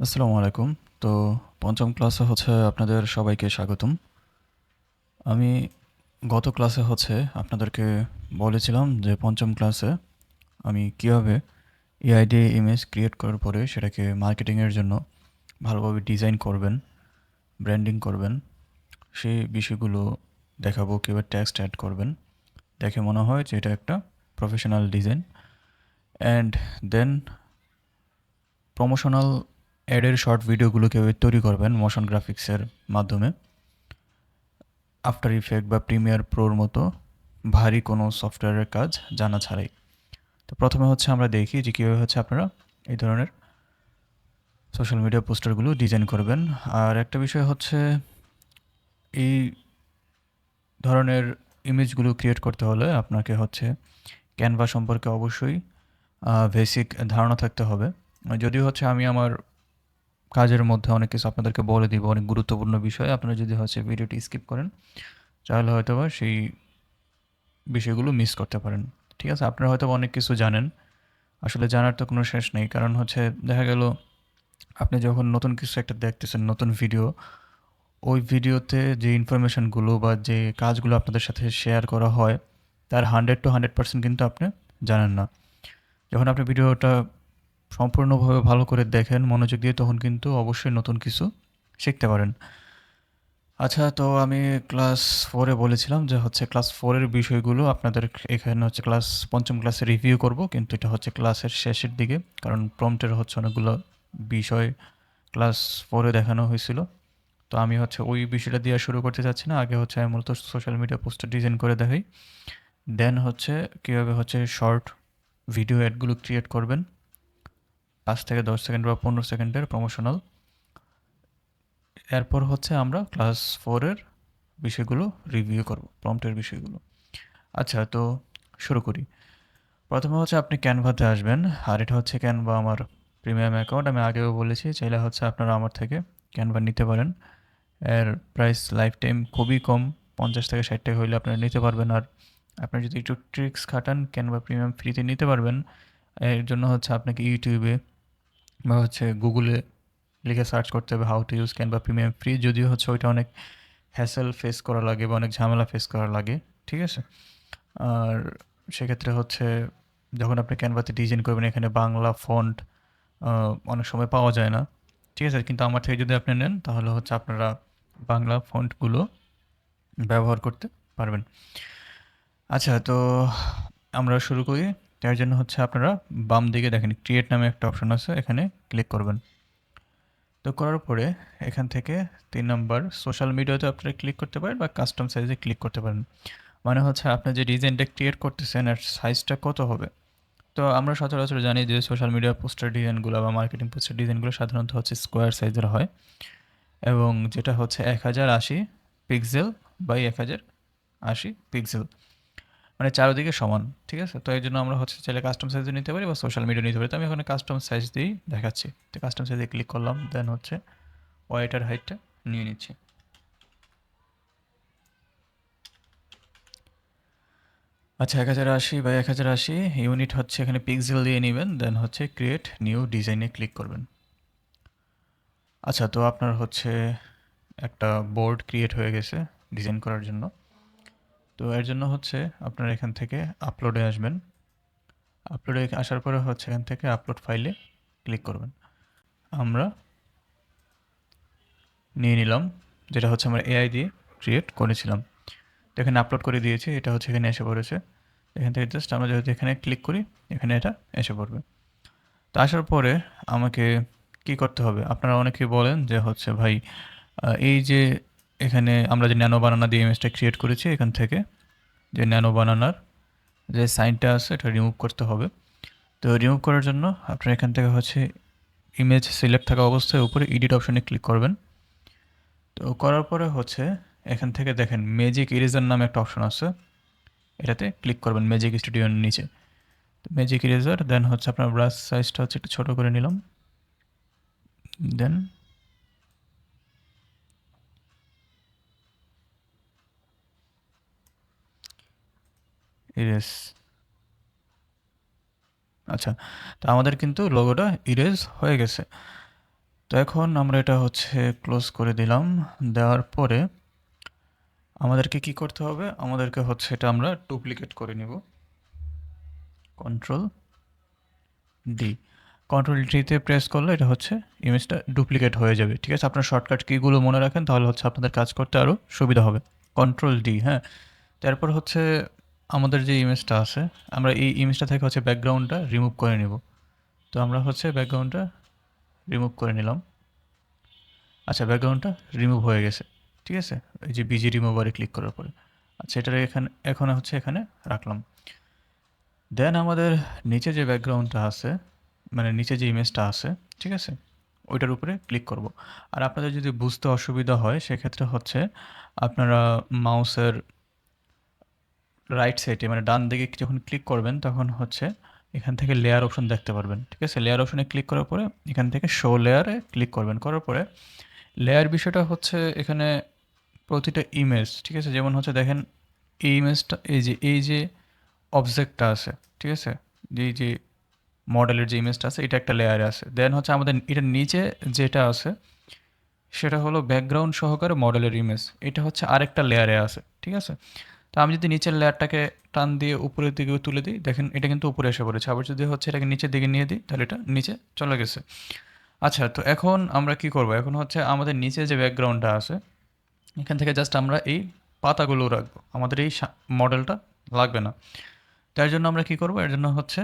আসসালামু আলাইকুম। তো পঞ্চম ক্লাসে আপনাদের সবাইকে স্বাগতম। আমি গত ক্লাসে আপনাদেরকে বলেছিলাম যে পঞ্চম ক্লাসে আমি কিভাবে এআই দিয়ে ইমেজ ক্রিয়েট করার পরে সেটাকে মার্কেটিংয়ের জন্য ভালোভাবে ডিজাইন করবেন, ব্র্যান্ডিং করবেন, সেই বিষয়গুলো দেখাবো। কীভাবে টেক্সট অ্যাড করবেন, দেখে মনে হয় যে এটা একটা professional design. And then promotional অ্যাডের শর্ট ভিডিওগুলো কীভাবে তৈরি করবেন মোশন গ্রাফিক্সের মাধ্যমে, আফটার ইফেক্ট বা প্রিমিয়ার প্রোর মতো ভারী কোনো সফটওয়্যারের কাজ জানা ছাড়াই। তো প্রথমে আমরা দেখি যে কীভাবে আপনারা এই ধরনের সোশ্যাল মিডিয়া পোস্টারগুলো ডিজাইন করবেন। আর একটা বিষয় এই ধরনের ইমেজগুলো ক্রিয়েট করতে হলে আপনাকে ক্যানভা সম্পর্কে অবশ্যই বেসিক ধারণা থাকতে হবে। যদিও আমি আমার কাজের মধ্যে অনেক কিছু আপনাদেরকে বলে দিব, অনেক গুরুত্বপূর্ণ বিষয়। আপনারা যদি ভিডিওটি স্কিপ করেন তাহলে হয়তোবা সেই বিষয়গুলো মিস করতে পারেন। ঠিক আছে? আপনারা হয়তোবা অনেক কিছু জানেন। আসলে জানার তো কোনো শেষ নেই। কারণ দেখা গেল আপনি যখন নতুন কিছু একটা দেখতেছেন, নতুন ভিডিও, ওই ভিডিওতে যে ইনফরমেশনগুলো বা যে কাজগুলো আপনাদের সাথে শেয়ার করা হয়, তার 100 to 100% কিন্তু আপনি জানেন না। যখন আপনি ভিডিওটা সম্পূর্ণভাবে ভালো করে দেখেন, মনোযোগ দিয়ে, তখন কিন্তু অবশ্যই নতুন কিছু শিখতে পারেন। আচ্ছা, তো আমি ক্লাস 4 এ বলেছিলাম যে ক্লাস 4 এর বিষয়গুলো আপনাদের এখানে পঞ্চম ক্লাসে রিভিউ করব, কিন্তু এটা ক্লাসের শেষের দিকে। কারণ প্রম্পটের অনেকগুলো বিষয় ক্লাস 4 এ দেখানো হয়েছিল। তো আমি ওই বিষয়টা দিয়ে শুরু করতে চাচ্ছি না। আগে আমি মূলত সোশ্যাল মিডিয়া পোস্টার ডিজাইন করে দেখাই। দেন কীভাবে শর্ট ভিডিও অ্যাডগুলো ক্রিয়েট করবেন, 5 থেকে 10 সেকেন্ড বা 15 সেকেন্ডের প্রমোশনাল। এরপর আমরা ক্লাস 4 এর বিষয়গুলো রিভিউ করব, প্রম্পটের বিষয়গুলো। আচ্ছা, তো শুরু করি। প্রথমে আপনি ক্যানভাতে আসবেন। আর এটা ক্যানভা আমার প্রিমিয়াম অ্যাকাউন্ট। আমি আগেও বলেছি, চাইলে আপনারা আমার থেকে ক্যানভা নিতে পারেন। এর প্রাইস লাইফ টাইম খুবই কম, 50 থেকে 60 টাকা হইলে আপনারা নিতে পারবেন। আর আপনি যদি একটু ট্রিক্স খাটান, ক্যানভা প্রিমিয়াম ফ্রিতে নিতে পারবেন। এর জন্য আপনাকে ইউটিউবে বা গুগলে লিখে সার্চ করতে হবে how to use Canva premium free. যদিও ওইটা অনেক হ্যাসেল ফেস করা লাগে বা অনেক ঝামেলা ফেস করা লাগে। ঠিক আছে? আর সেক্ষেত্রে যখন আপনি ক্যানভাতে ডিজাইন করবেন, এখানে বাংলা ফন্ট অনেক সময় পাওয়া যায় না। ঠিক আছে? কিন্তু আমার থেকে যদি আপনি নেন, তাহলে আপনারা বাংলা ফন্টগুলো ব্যবহার করতে পারবেন। আচ্ছা, তো আমরা শুরু করি। তার জন্য আপনারা বাম দিকে দেখেন ক্রিয়েট নামে একটা অপশন আছে, এখানে ক্লিক করবেন। তো করার পরে এখান থেকে 3 নাম্বার সোশ্যাল মিডিয়াতে আপনারা ক্লিক করতে পারেন বা কাস্টম সাইজে ক্লিক করতে পারেন। মানে আপনি যে ডিজাইনটা ক্রিয়েট করতেছেন এর সাইজটা কত হবে। তো আমরা সচরাচর জানি যে সোশ্যাল মিডিয়া পোস্টার ডিজাইনগুলো বা মার্কেটিং পোস্টার ডিজাইনগুলো সাধারণত স্কোয়ার সাইজের হয়, এবং যেটা 1080 পিক্সেল বাই 1080 পিক্সেল, মানে চারদিকে সমান। ঠিক আছে? তো এই জন্য আমরা চাইলে কাস্টম সাইজে নিতে পারি বা সোশ্যাল মিডিয়া নিতে পারি। তো আমি এখানে কাস্টম সাইজ দিয়েই দেখাচ্ছি। তো কাস্টম সাইজে ক্লিক করলাম, দেন ওয়াইটার হাইটটা নিয়ে নিচ্ছি। আচ্ছা, 1080 বাই 1080 ইউনিট এখানে পিক্সেল দিয়ে নেবেন। দেন ক্রিয়েট নিউ ডিজাইনে ক্লিক করবেন। আচ্ছা, তো আপনার একটা বোর্ড ক্রিয়েট হয়ে গেছে ডিজাইন করার জন্য। তো এর জন্য আপনার এখান থেকে আপলোডে আসবেন। আপলোডে আসার পরে এখান থেকে আপলোড ফাইলে ক্লিক করবেন। আমরা নিয়ে নিলাম, যেটা আমরা এআই দিয়ে ক্রিয়েট করেছিলাম। তো এখানে আপলোড করে দিয়েছি, এটা এখানে এসে পড়েছে। এখান থেকে জাস্ট আমরা যদি এখানে ক্লিক করি, এখানে এটা এসে পড়বে। তো আসার পরে আমাকে কি করতে হবে? আপনারা অনেকেই বলেন যে ভাই, এই যে এখানে আমরা যে ন্যানো বানানা দিয়ে ইমেজটা ক্রিয়েট করেছি, এখান থেকে যে ন্যানো বানানার যে সাইনটা আছে এটা রিমুভ করতে হবে। তো রিমুভ করার জন্য আপনারা এখান থেকে ইমেজ সিলেক্ট থাকা অবস্থায় উপরে এডিট অপশনে ক্লিক করবেন। তো করার পরে এখান থেকে দেখেন ম্যাজিক ইরেজার নামে একটা অপশন আছে, এটাতে ক্লিক করবেন ম্যাজিক স্টুডিওর নিচে। তো ম্যাজিক ইরেজার, দেন আপনার ব্রাশ সাইজটা একটু ছোটো করে নিলাম। দেন ইরেজ। আচ্ছা, তো আমাদের কিন্তু লোগোটা ইরেজ হয়ে গেছে। তো এখন আমরা এটা হচ্ছে ক্লোজ করে দিলাম। দেওয়ার পরে আমাদেরকে কি করতে হবে, আমাদেরকে হচ্ছে এটা আমরা ডুপ্লিকেট করে নিব। কন্ট্রোল ডি, কন্ট্রোল ডিতে প্রেস করলে এটা হচ্ছে ইমেজটা ডুপ্লিকেট হয়ে যাবে। ঠিক আছে, আপনার শর্টকাট কিগুলো মনে রাখেন, তাহলে হচ্ছে আপনাদের কাজ করতে আরও সুবিধা হবে। কন্ট্রোল ডি, হ্যাঁ। তারপর হচ্ছে আমাদের যে ইমেজটা আছে, আমরা এই ইমেজটা থেকে হচ্ছে ব্যাকগ্রাউন্ডটা রিমুভ করে নিব। তো আমরা হচ্ছে ব্যাকগ্রাউন্ডটা রিমুভ করে নিলাম। আচ্ছা, ব্যাকগ্রাউন্ডটা রিমুভ হয়ে গেছে। ঠিক আছে, এই যে বিজি রিমুভারে ক্লিক করার পরে। আচ্ছা, এটার এখন হচ্ছে এখানে রাখলাম। দেন আমাদের নিচে যে ব্যাকগ্রাউন্ডটা আছে, মানে নিচে যে ইমেজটা আছে, ঠিক আছে, ওইটার উপরে ক্লিক করব। আর আপনাদের যদি বুঝতে অসুবিধা হয় সেক্ষেত্রে হচ্ছে আপনারা মাউসের রাইট সাইডে মানে ডান দিকে যখন ক্লিক করবেন তখন হচ্ছে এখান থেকে লেয়ার অপশন দেখতে পারবেন। ঠিক আছে, লেয়ার অপশনে ক্লিক করার পরে এখান থেকে শো লেয়ারে ক্লিক করবেন। করার পরে লেয়ার বিষয়টা হচ্ছে এখানে প্রতিটা ইমেজ, ঠিক আছে, যেমন হচ্ছে দেখেন এই ইমেজটা, এই যে অবজেক্টটা আছে, ঠিক আছে, যে মডেলের যে ইমেজটা আছে এটা একটা লেয়ারে আছে। দেন হচ্ছে আমাদের এটার নিচে যেটা আছে সেটা হলো ব্যাকগ্রাউন্ড সহকারে মডেলের ইমেজ, এটা হচ্ছে আরেকটা লেয়ারে আছে। ঠিক আছে, তো আমি যদি নিচের লেয়ারটাকে টান দিয়ে উপরের দিকে তুলে দিই, দেখেন এটা কিন্তু উপরে এসে পড়েছে। আবার যদি হচ্ছে এটাকে নিচের দিকে নিয়ে দিই তাহলে এটা নিচে চলে গেছে। আচ্ছা, তো এখন আমরা কি করব, এখন হচ্ছে আমাদের নিচে যে ব্যাকগ্রাউন্ডটা আছে এখান থেকে জাস্ট আমরা এই পাতাগুলো রাখবো, আমাদের এই মডেলটা লাগবে না। তার জন্য আমরা কি করব, এর জন্য হচ্ছে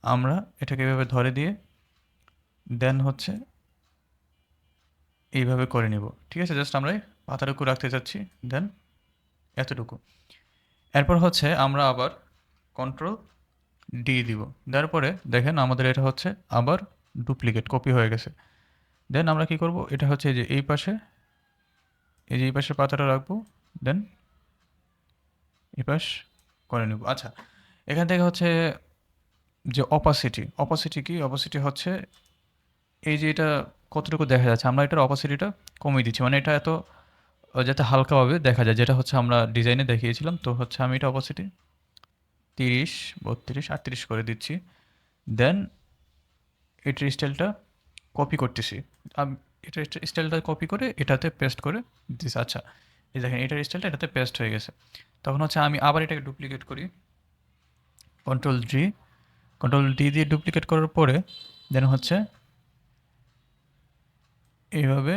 আমরা এটাকে এভাবে ধরে দিয়ে দেন হচ্ছে এইভাবে করে নিব। ঠিক আছে, জাস্ট আমরা এই পাতাটুকু রাখতে চাচ্ছি, দেন এতটুকু। এরপর হচ্ছে আমরা আবার কন্ট্রোল ডি দিব। দেওয়ার পরে দেখেন আমাদের এটা হচ্ছে আবার ডুপ্লিকেট কপি হয়ে গেছে। দেন আমরা কি করব, এটা হচ্ছে এই যে এই পাশে, এই যে এই পাশে পাতাটা রাখবো, দেন এই পাশ করে নেব। আচ্ছা, এখান থেকে হচ্ছে যে অপাসিটি কি, অপাসিটি হচ্ছে এই যে এটা কতটুকু দেখা যাচ্ছে, আমরা এটার অপাসিটিটা কমিয়ে দিচ্ছি, মানে এটা এত যাতে হালকাভাবে দেখা যায়, যেটা হচ্ছে আমরা ডিজাইনে দেখিয়েছিলাম। তো হচ্ছে আমি এটা অপাসিটি 30, 32, 38 করে দিচ্ছি। দেন এটার স্টাইলটা কপি করতেছি। এটার স্টাইলটা কপি করে এটাতে পেস্ট করে দিচ্ছি। আচ্ছা, এই দেখেন এটার স্টাইলটা এটাতে পেস্ট হয়ে গেছে। তখন হচ্ছে আমি আবার এটাকে ডুপ্লিকেট করি, কন্ট্রোল ডি দিয়ে ডুপ্লিকেট করার পরে দেন হচ্ছে এইভাবে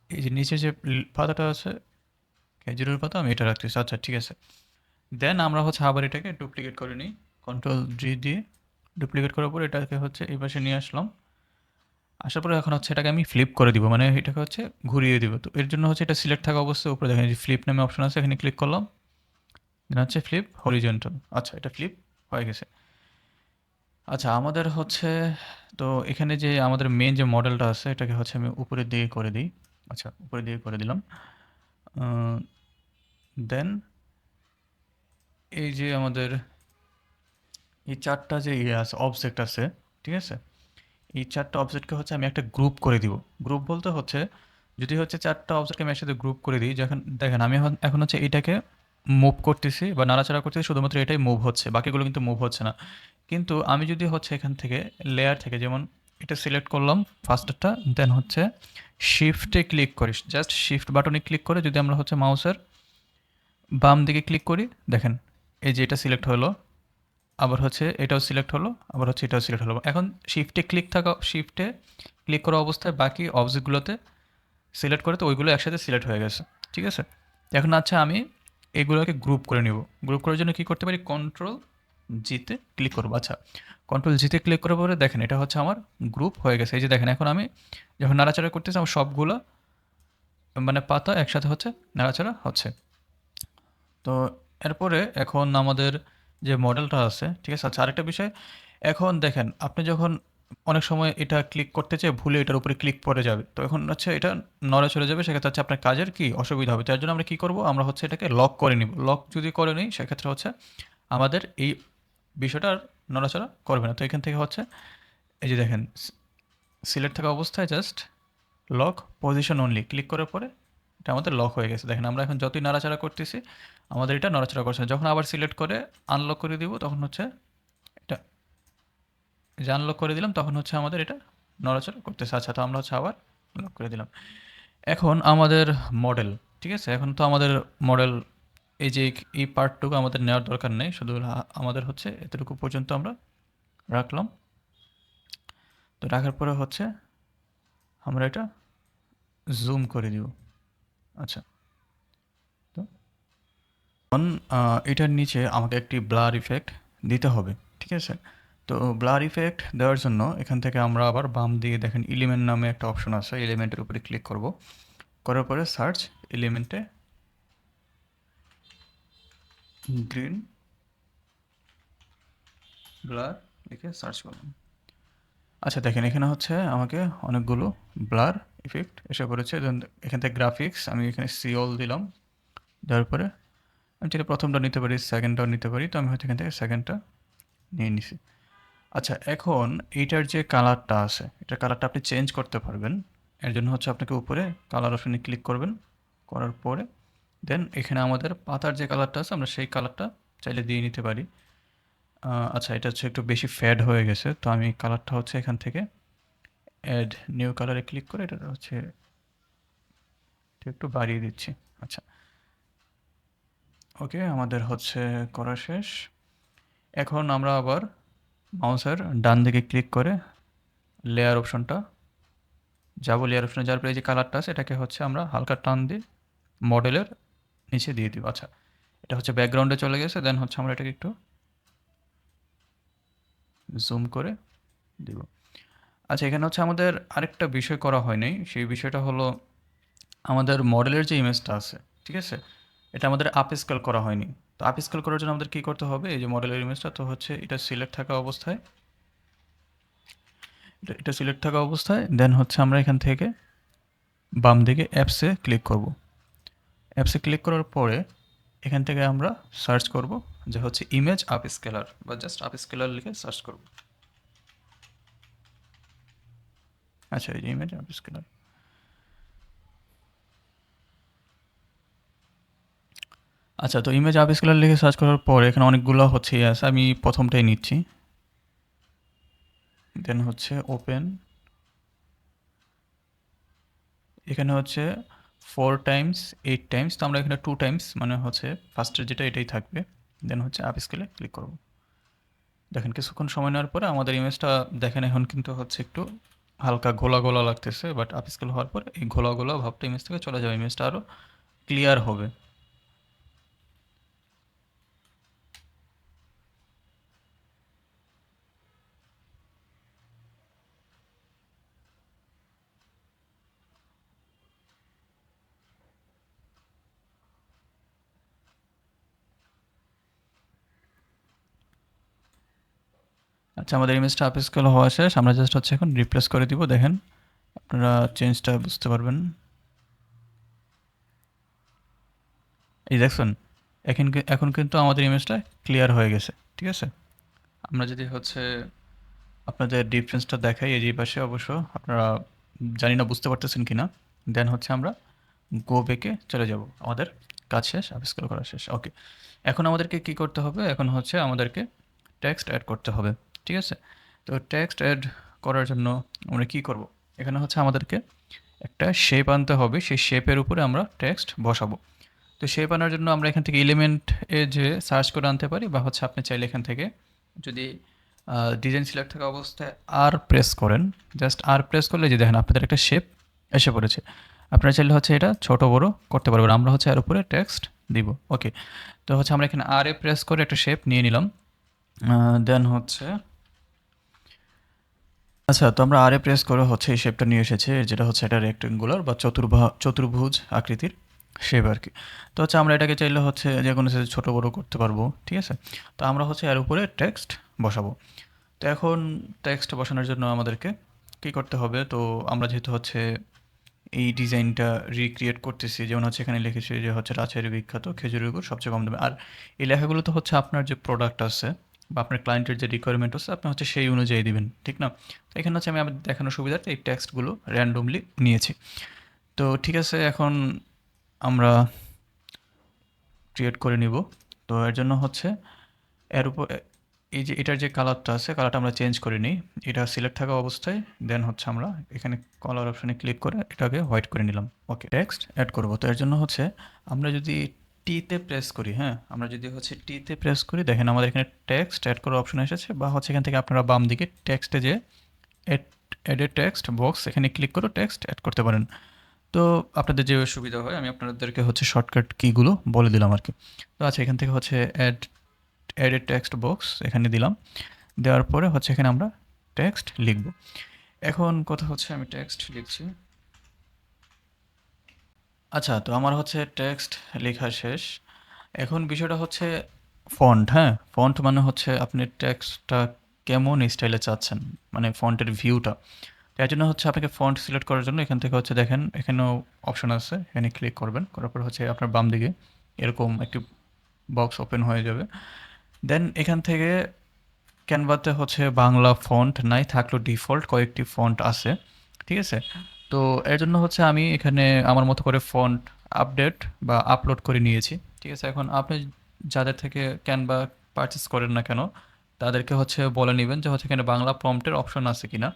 এই যে নিচে যে পাতাটা আছে খেজুরের পাতা, আমি এটা রাখতেছি। আচ্ছা, ঠিক আছে। দেন আমরা হচ্ছে আবার এটাকে ডুপ্লিকেট করে নিই, কন্ট্রোল ডি দিয়ে ডুপ্লিকেট করার পর এটাকে হচ্ছে এই পাশে নিয়ে আসলাম। আসার পরে এখন হচ্ছে এটাকে আমি ফ্লিপ করে দিব, মানে এটাকে হচ্ছে ঘুরিয়ে দিব। তো এর জন্য হচ্ছে এটা সিলেক্ট থাকা অবস্থায় উপরে দেখেন যে ফ্লিপ নামে অপশন আছে, এখানে ক্লিক করলাম, দেন হচ্ছে ফ্লিপ হরিজন্টাল। আচ্ছা, এটা ফ্লিপ হয়ে গেছে। আচ্ছা, আমাদের হচ্ছে তো এখানে যে আমাদের মেন যে মডেলটা আছে এটাকে হচ্ছে আমি উপরের দিকে করে দিই। আচ্ছা, উপরের দিকে করে দিলাম। দেন এই যে আমাদের এই চারটা যে ইয়ে আছে, অবজেক্ট আছে, ঠিক আছে, এই চারটা অবজেক্টকে হচ্ছে আমি একটা গ্রুপ করে দিব। গ্রুপ বলতে হচ্ছে যদি হচ্ছে চারটা অবজেক্টকে আমি একসাথে গ্রুপ করে দিই, যখন দেখেন আমি এখন হচ্ছে এটাকে মুভ করতেছি বা নাড়াচাড়া করতেছি, শুধুমাত্র এটাই মুভ হচ্ছে, বাকিগুলো কিন্তু মুভ হচ্ছে না। কিন্তু আমি যদি হচ্ছে এখান থেকে লেয়ার থেকে যেমন এটা সিলেক্ট করলাম ফার্স্টটা, দেন হচ্ছে শিফটে ক্লিক করি, জাস্ট শিফট বাটনে ক্লিক করে যদি আমরা হচ্ছে মাউসের বাম দিকে ক্লিক করি, দেখেন এই যে এটা সিলেক্ট হলো, আবার হচ্ছে এটাও সিলেক্ট হলো, আবার হচ্ছে এটাও সিলেক্ট হলো। এখন শিফটে ক্লিক করা অবস্থায় বাকি অবজেক্টগুলোতে সিলেক্ট করে, তো ওইগুলো একসাথে সিলেক্ট হয়ে গেছে। ঠিক আছে, এখন আচ্ছা আমি এগুলোকে গ্রুপ করে নিব। গ্রুপ করার জন্য কী করতে পারি, কন্ট্রোল জিতে ক্লিক করবো। আচ্ছা, কন্ট্রোল জিতে ক্লিক করার পরে দেখেন এটা হচ্ছে আমার গ্রুপ হয়ে গেছে। এই যে দেখেন এখন আমি যখন নাড়াচাড়া করতেছি আমার সবগুলো মানে পাতা একসাথে হচ্ছে নাড়াচাড়া হচ্ছে। তো এরপরে এখন আমাদের যে মডেলটা আছে, ঠিক আছে। আচ্ছা, আরেকটা বিষয়, এখন দেখেন আপনি যখন অনেক সময় এটা ক্লিক করতে চেয়ে ভুলে এটার উপরে ক্লিক পড়ে যাবে, তো এখন হচ্ছে এটা নড়ে চলে যাবে, সেক্ষেত্রে হচ্ছে আপনার কাজের কি অসুবিধা হবে। তার জন্য আমরা কী করব, আমরা হচ্ছে এটাকে লক করে নিব। লক যদি করে নিই সেক্ষেত্রে হচ্ছে আমাদের এই বিষয়টা আর নড়াচড়া করবে না। তো এখান থেকে হচ্ছে এই যে দেখেন সিলেক্ট থাকা অবস্থায় just lock position only click করার পরে এটা আমাদের লক হয়ে গেছে। দেখেন আমরা এখন যতই নাড়াচাড়া করতেছি আমাদের এটা নড়াচড়া করছে না। যখন আবার সিলেক্ট করে আনলক করে দিব তখন হচ্ছে এটা, এই যে আনলক করে দিলাম তখন হচ্ছে আমাদের এটা নড়াচড়া করতেছে। আচ্ছা, তো আমরা হচ্ছে আবার লক করে দিলাম। এখন আমাদের মডেল, ঠিক আছে? এখন তো আমাদের মডেল এই যে এই পার্টটুকু আমাদের নেওয়ার দরকার নেই, শুধু আমাদের হচ্ছে এতটুকু পর্যন্ত আমরা রাখলাম। তো রাখার পরে হচ্ছে আমরা এটা জুম করে দিব। আচ্ছা, তো এখন এটার নিচে আমাকে একটি ব্লার ইফেক্ট দিতে হবে, ঠিক আছে? তো ব্লার ইফেক্ট দেওয়ার জন্য এখান থেকে আমরা আবার বাম দিকে দেখেন এলিমেন্ট নামে একটা অপশন আছে, এলিমেন্টের উপরে ক্লিক করব। করার পরে সার্চ এলিমেন্টে গ্রিন ব্লার লিখে সার্চ করলাম। আচ্ছা, দেখেন এখানে হচ্ছে আমাকে অনেকগুলো ব্লার ইফেক্ট এসে পড়েছে। এখান থেকে গ্রাফিক্স আমি এখানে সিওল দিলাম, দেওয়ার পরে আমি যেটা প্রথমটা নিতে পারি, সেকেন্ডটাও নিতে পারি। তো আমি হয়তো এখান থেকে সেকেন্ডটা নিয়ে নিছি। আচ্ছা, এখন এইটার যে কালারটা আছে, এটার কালারটা আপনি চেঞ্জ করতে পারবেন। এর জন্য হচ্ছে আপনাকে উপরে কালার অপশনে ক্লিক করবেন, করার পরে দেন এখানে আমাদের পাতার যে কালারটা আছে আমরা সেই কালারটা চাইলে দিয়ে নিতে পারি। আচ্ছা, এটা হচ্ছে একটু বেশি ফ্যাড হয়ে গেছে, তো আমি কালারটা হচ্ছে এখান থেকে অ্যাড নিউ কালারে ক্লিক করে এটা হচ্ছে একটু বাড়িয়ে দিচ্ছি। আচ্ছা, ওকে, আমাদের হচ্ছে করা শেষ। এখন আমরা আবার মাউসের ডান দিকে ক্লিক করে লেয়ার অপশনটা যাবো। লেয়ার অপশনে যাওয়ার পরে যে কালারটা আছে এটাকে হচ্ছে আমরা হালকা টান দিয়ে মডেলের নিচে দিয়ে দিব। আচ্ছা, এটা হচ্ছে ব্যাকগ্রাউন্ডে চলে গেছে। দেন হচ্ছে আমরা এটাকে একটু জুম করে দিব। আচ্ছা, এখানে হচ্ছে আমাদের আরেকটা বিষয় করা হয় নাই, সেই বিষয়টা হলো আমাদের মডেলের যে ইমেজটা আছে, ঠিক আছে, এটা আমাদের আপ স্কেল করা হয়নি। তো আপ স্কেল করার জন্য আমাদের কী করতে হবে, এই যে মডেলের ইমেজটা, তো হচ্ছে এটা সিলেক্ট থাকা অবস্থায়, এটা সিলেক্ট থাকা অবস্থায় দেন হচ্ছে আমরা এখান থেকে বাম দিকে অ্যাপসে ক্লিক করব। অ্যাপসে ক্লিক করার পরে এখান থেকে আমরা সার্চ করব যে হচ্ছে ইমেজ আপ স্কেলার, বা জাস্ট আপ স্কেলার লিখে সার্চ করব। আচ্ছা, এই যে ইমেজ আপ স্কেলার। আচ্ছা, তো ইমেজ আপ স্কেলার লিখে সার্চ করার পর এখানে অনেকগুলো হচ্ছে আছে, আমি প্রথমটাই নিচ্ছি। দেন হচ্ছে ওপেন, এখানে হচ্ছে 4 টাইমস 8 টাইমস, তো আমরা এখানে 2 টাইমস মানে হচ্ছে ফার্স্টের যেটা এটাই থাকবে। দেন হচ্ছে আপ স্কেলে ক্লিক করব। দেখেন কিছুক্ষণ সময় নেওয়ার পরে আমাদের ইমেজটা দেখেন এখন কিন্তু হচ্ছে একটু হালকা ঘোলা ঘোলা লাগতেছে, বাট আপ স্কেল হওয়ার পর এই ঘোলা ঘোলা ভাবটা ইমেজ থেকে চলে যাবে, ইমেজটা আরও ক্লিয়ার হবে। আচ্ছা, আমাদের ইমেজটা আপ স্কেল হওয়া শেষ। আমরা জাস্ট হচ্ছে এখন রিপ্লেস করে দিব। দেখেন আপনারা চেঞ্জটা বুঝতে পারবেন। এই দেখছেন, এখন কিন্তু আমাদের ইমেজটা ক্লিয়ার হয়ে গেছে, ঠিক আছে? আমরা যদি হচ্ছে আপনাদের ডিফারেন্সটা দেখাই এই যে পাশে, অবশ্য আপনারা জানি না বুঝতে পারতেছেন কিনা। দেন হচ্ছে আমরা গো ব্যাকে চলে যাব। আমাদের কাজ শেষ, আবিষ্কার করা শেষ। ওকে, এখন আমাদেরকে কি করতে হবে, এখন হচ্ছে আমাদেরকে টেক্সট অ্যাড করতে হবে, ঠিক আছে? তো টেক্সট অ্যাড করার জন্য আমরা কি করব, এখানে হচ্ছে আমাদেরকে একটা শেপ আনতে হবে, সেই শেপের উপরে আমরা টেক্সট বসাবো। তো শেপ আনার জন্য আমরা এখান থেকে এলিমেন্ট এ যে সার্চ করে আনতে পারি, বা হচ্ছে আপনি চাইলে এখান থেকে যদি ডিজাইন সিলেক্ট থাকা অবস্থায় আর প্রেস করেন, জাস্ট আর প্রেস করলে যে দেখেন আপনাদের একটা শেপ এসে পড়েছে। আপনারা চাইলে হচ্ছে এটা ছোট বড় করতে পারবেন। আমরা হচ্ছে এর উপরে টেক্সট দিব। ওকে, তো হচ্ছে আমরা এখানে আর এ প্রেস করে একটা শেপ নিয়ে নিলাম। দেন হচ্ছে আচ্ছা, তো আমরা আর এ প্রেস করে হচ্ছে এই শেপটা নিয়ে এসেছে, যেটা হচ্ছে এটা রেক্টেঙ্গুলার বা চতুর্ভুজ আকৃতির শেপ আর কি। তো হচ্ছে আমরা এটাকে চাইলে হচ্ছে যে কোনো সাইজে ছোটো বড়ো করতে পারবো, ঠিক আছে? তো আমরা হচ্ছে এর উপরে টেক্সট বসাবো। তো এখন টেক্সট বসানোর জন্য আমাদেরকে কী করতে হবে, তো আমরা যেহেতু হচ্ছে এই ডিজাইনটা রিক্রিয়েট করতেছি, যেমন হচ্ছে এখানে লিখেছি যে হচ্ছে রাজশাহীর বিখ্যাত খেজুরের গুড় সবচেয়ে কম দামে। আর এই লেখাগুলো তো হচ্ছে আপনার যে প্রোডাক্ট আছে বা আপনার ক্লায়েন্টের যে রিকোয়ারমেন্ট আছে আপনি হচ্ছে সেই অনুযায়ী দিবেন, ঠিক না? তো এখানে হচ্ছে আমি আমার দেখানোর সুবিধার্থে এই টেক্সটগুলো র্যান্ডমলি নিয়েছি। তো ঠিক আছে, এখন আমরা ক্রিয়েট করে নিব। তো এর জন্য হচ্ছে এর উপর এই যে এটার যে কালারটা আছে কালারটা আমরা চেঞ্জ করে নিই। এটা সিলেক্ট থাকা অবস্থায় দেন হচ্ছে আমরা এখানে কালার অপশনে ক্লিক করে এটাকে হোয়াইট করে নিলাম। ওকে, টেক্সট অ্যাড করব। তো এর জন্য হচ্ছে আমরা যদি টিতে প্রেস করি, হ্যাঁ আমরা যদি হচ্ছে টিতে প্রেস করি, দেখেন আমাদের এখানে টেক্সট অ্যাড করার অপশন এসেছে, বা হচ্ছে এখান থেকে আপনারা বাম দিকে টেক্সটে যে এড টেক্সট বক্স এখানে ক্লিক করে টেক্সট অ্যাড করতে পারেন। তো আপনাদের যে সুবিধা হয় আমি আপনাদেরকে হচ্ছে শর্টকাট কিগুলো বলে দিলাম আর কি। তো আচ্ছা, এখান থেকে হচ্ছে অ্যাড টেক্সট বক্স এখানে দিলাম। দেওয়ার পরে হচ্ছে এখানে আমরা টেক্সট লিখব। এখন কথা হচ্ছে আমি টেক্সট লিখছি। আচ্ছা, তো আমার হচ্ছে টেক্সট লেখা শেষ। এখন বিষয়টা হচ্ছে ফন্ট, হ্যাঁ ফন্ট মানে হচ্ছে আপনি টেক্সটটা কেমন স্টাইলে চাচ্ছেন, মানে ফন্টের ভিউটা। তার জন্য হচ্ছে আপনাকে ফন্ট সিলেক্ট করার জন্য এখান থেকে হচ্ছে দেখেন এখানেও অপশন আছে, এখানে ক্লিক করবেন, করার পর হচ্ছে আপনার বাম দিকে এরকম একটি বক্স ওপেন হয়ে যাবে। দেন এখান থেকে ক্যানভাতে হচ্ছে বাংলা ফন্ট নাই, থাকলেও ডিফল্ট কয়েকটি ফন্ট আছে, ঠিক আছে। তো এর জন্য হচ্ছে আমি এখানে আমার মতো করে ফন্ট আপডেট বা আপলোড করে নিয়েছি, ঠিক আছে। এখন আপনি যাদের থেকে ক্যানভা পারচেস করেন না কেন তাদেরকে হচ্ছে বলে নেবেন যে হচ্ছে এখানে বাংলা প্রম্পটের অপশন আছে কিনা।